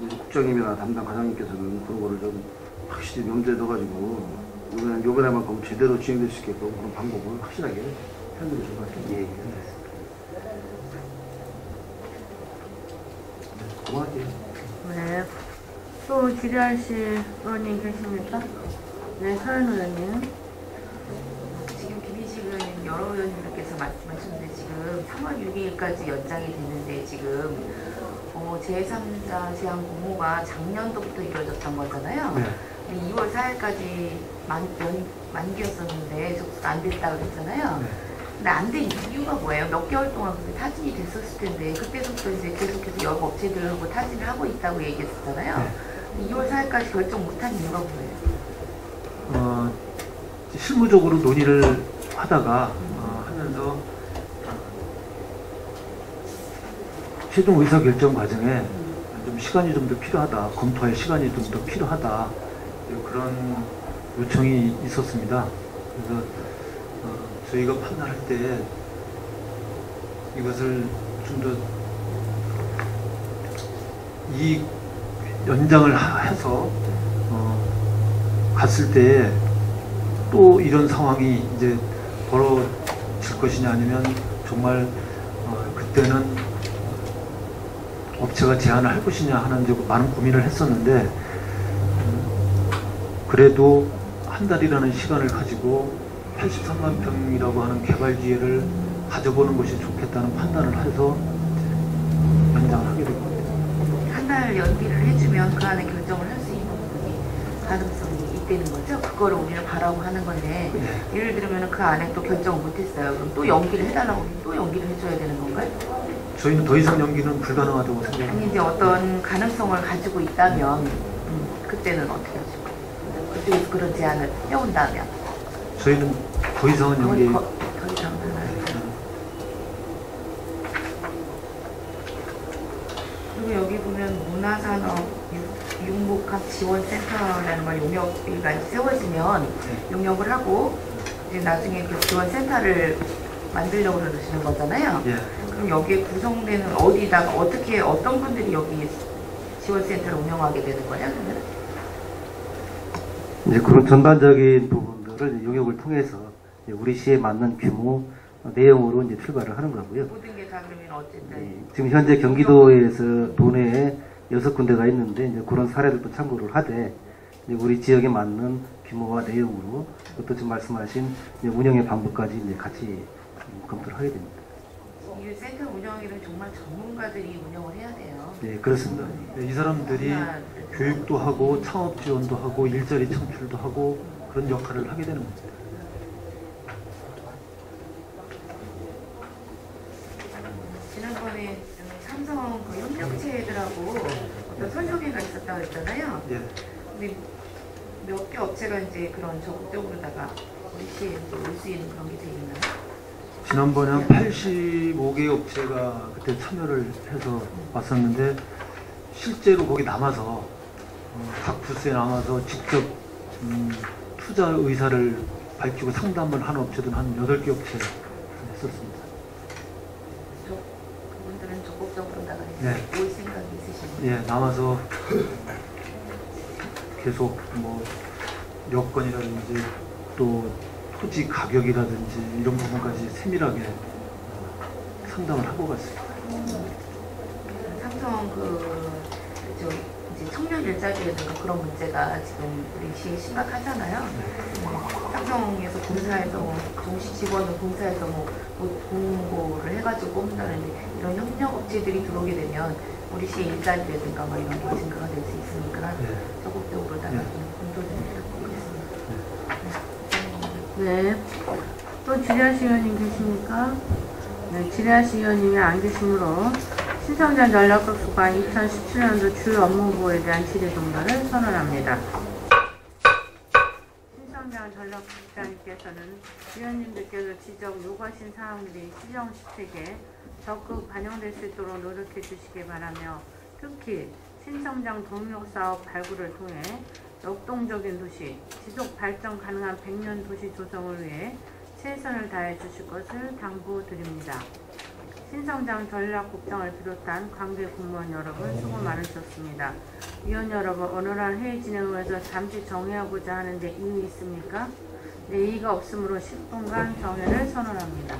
Speaker 6: 우리 국장님이나 담당 과장님께서는 그런 거를 좀 확실히 염두에 넣어가지고 요번에만큼 제대로 진행될 수 있게끔 그런 방법을 확실하게 편들어 줄 것 같아요.
Speaker 7: 예.
Speaker 6: 고맙게요.
Speaker 5: 네. 또 질의하실 의원님 계십니까? 네, 서현 의원님.
Speaker 8: 지금 김희식 의원님 여러 의원님들께서 말씀하셨는데 지금 3월 6일까지 연장이 됐는데 지금 제3자 제한 공모가 작년도부터 이루어졌던 거잖아요.
Speaker 2: 네.
Speaker 8: 근데 2월 4일까지 만기였었는데 접수가 안 됐다고 그랬잖아요.
Speaker 2: 네.
Speaker 8: 근데 안 된 이유가 뭐예요? 몇 개월 동안 그게 타진이 됐었을 텐데 그때부터 이제 계속해서 여러 업체들하고 타진을 하고 있다고 얘기했었잖아요.
Speaker 2: 네.
Speaker 8: 2월 4일까지 결정 못한 이유가 뭐예요?
Speaker 2: 실무적으로 논의를 하다가 하면서 최종 의사결정 과정에 좀 시간이 좀 더 필요하다, 검토할 시간이 좀 더 필요하다, 그런 요청이 있었습니다. 그래서 저희가 판단할 때 이것을 좀 더 이 연장을 해서 갔을 때 또 이런 상황이 이제 벌어질 것이냐, 아니면 정말 그때는 업체가 제안을 할 것이냐 하는 이제 많은 고민을 했었는데, 그래도 한 달이라는 시간을 가지고 83만 평이라고 하는 개발 기회를 가져보는 것이 좋겠다는 판단을 해서 연장을 하게 된 겁니다.
Speaker 8: 한 달 연기를 해주면 그 안에 결정을 할 수 있는 부분이 가능성이 있다는 거죠. 그거를 우리는 바라고 하는 건데
Speaker 2: 네.
Speaker 8: 예를 들면 그 안에 또 결정을 못했어요. 그럼 또 연기를 해달라고 하면 또 연기를 해줘야 되는 건가요?
Speaker 2: 저희는 더 이상 연기는 불가능하다고 생각합니다.
Speaker 8: 아니 이제 어떤 가능성을 가지고 있다면 그때는 어떻게 하실 거예요? 그쪽에서 그런 제안을 해온다면
Speaker 2: 저희는 더 이상은 연기
Speaker 8: 더 이상 하나요? 그리고 여기 보면 문화산업 융복합 지원센터라는 말 용역비가 세워지면 용역을 하고 이제 나중에 그 지원센터를 만들려고 그러시는 거잖아요.
Speaker 2: 예.
Speaker 8: 그럼 여기에 구성되는 어디다가 어떻게 어떤 분들이 여기 지원센터를 운영하게 되는 거냐 그러면?
Speaker 7: 이제 그런 전반적인 부분들을 이제 용역을 통해서 이제 우리 시에 맞는 규모, 내용으로 이제 출발을 하는 거고요.
Speaker 8: 모든 게 다 그러면 어쨌든
Speaker 7: 지금 현재 경기도에서 도내에 6군데가 있는데 이제 그런 사례들도 참고를 하되 이제 우리 지역에 맞는 규모와 내용으로 또 지금 말씀하신 이제 운영의 방법까지 이제 같이 검토를 하게 됩니다.
Speaker 8: 이 센터 운영에는 정말 전문가들이 운영을 해야 돼요.
Speaker 2: 네, 그렇습니다. 이 사람들이 교육도 하고 창업 지원도 하고 일자리 창출도 하고 그런 역할을 하게 되는 겁니다.
Speaker 8: 지난번에 삼성 그 협력체들하고 어떤 선조기가 있었다고 했잖아요.
Speaker 2: 예.
Speaker 8: 근데 몇 개 업체가 이제 그런 적극적으로다가 우리 시에 올 수 있는 그런 게 돼 있나요?
Speaker 2: 지난번에 한 85개 업체가 그때 참여를 해서 왔었는데 실제로 거기 남아서 각 부스에 남아서 직접 투자 의사를 밝히고 상담을 하는 업체들은 한 8개 업체 했었습니다.
Speaker 8: 그분들은 적극적으로 나가
Speaker 2: 네.
Speaker 8: 올 생각이 있으신가요?
Speaker 2: 예, 남아서 계속 뭐 여건이라든지 또 토지 가격이라든지 이런 부분까지 세밀하게 상담을 하고 갔습니다.
Speaker 8: 삼성 이제 청년 일자리라든가 그런 문제가 지금 우리 시에 심각하잖아요. 삼성에서 본사에서 정시 직원을 본사에서 뭐 공고를 해가지고 뽑는다는데 이런 협력업체들이 들어오게 되면 우리 시의 일자리라든가 뭐 이런 게 증가가 될 수 있으니까 적극적으로 나가 검토를 해보겠습니다.
Speaker 5: 네. 또 질의하실 의원님 계십니까? 네, 질의하실 의원님이 안 계시므로 신성장 전략국수가 2017년도 주 업무보에 대한 질의 종료를 선언합니다. 신성장 전략국장님께서는 위원님들께서 지적 요구하신 사항들이 시정 시책에 적극 반영될 수 있도록 노력해 주시기 바라며 특히 신성장 동력사업 발굴을 통해 역동적인 도시, 지속 발전 가능한 100년 도시 조성을 위해 최선을 다해 주실 것을 당부드립니다. 신성장 전략국장을 비롯한 관계 공무원 여러분 수고 많으셨습니다. 위원 여러분, 오늘날 회의 진행을 위해서 잠시 정회하고자 하는데 이의 있습니까? 네, 이의가 없으므로 10분간 정회를 선언합니다.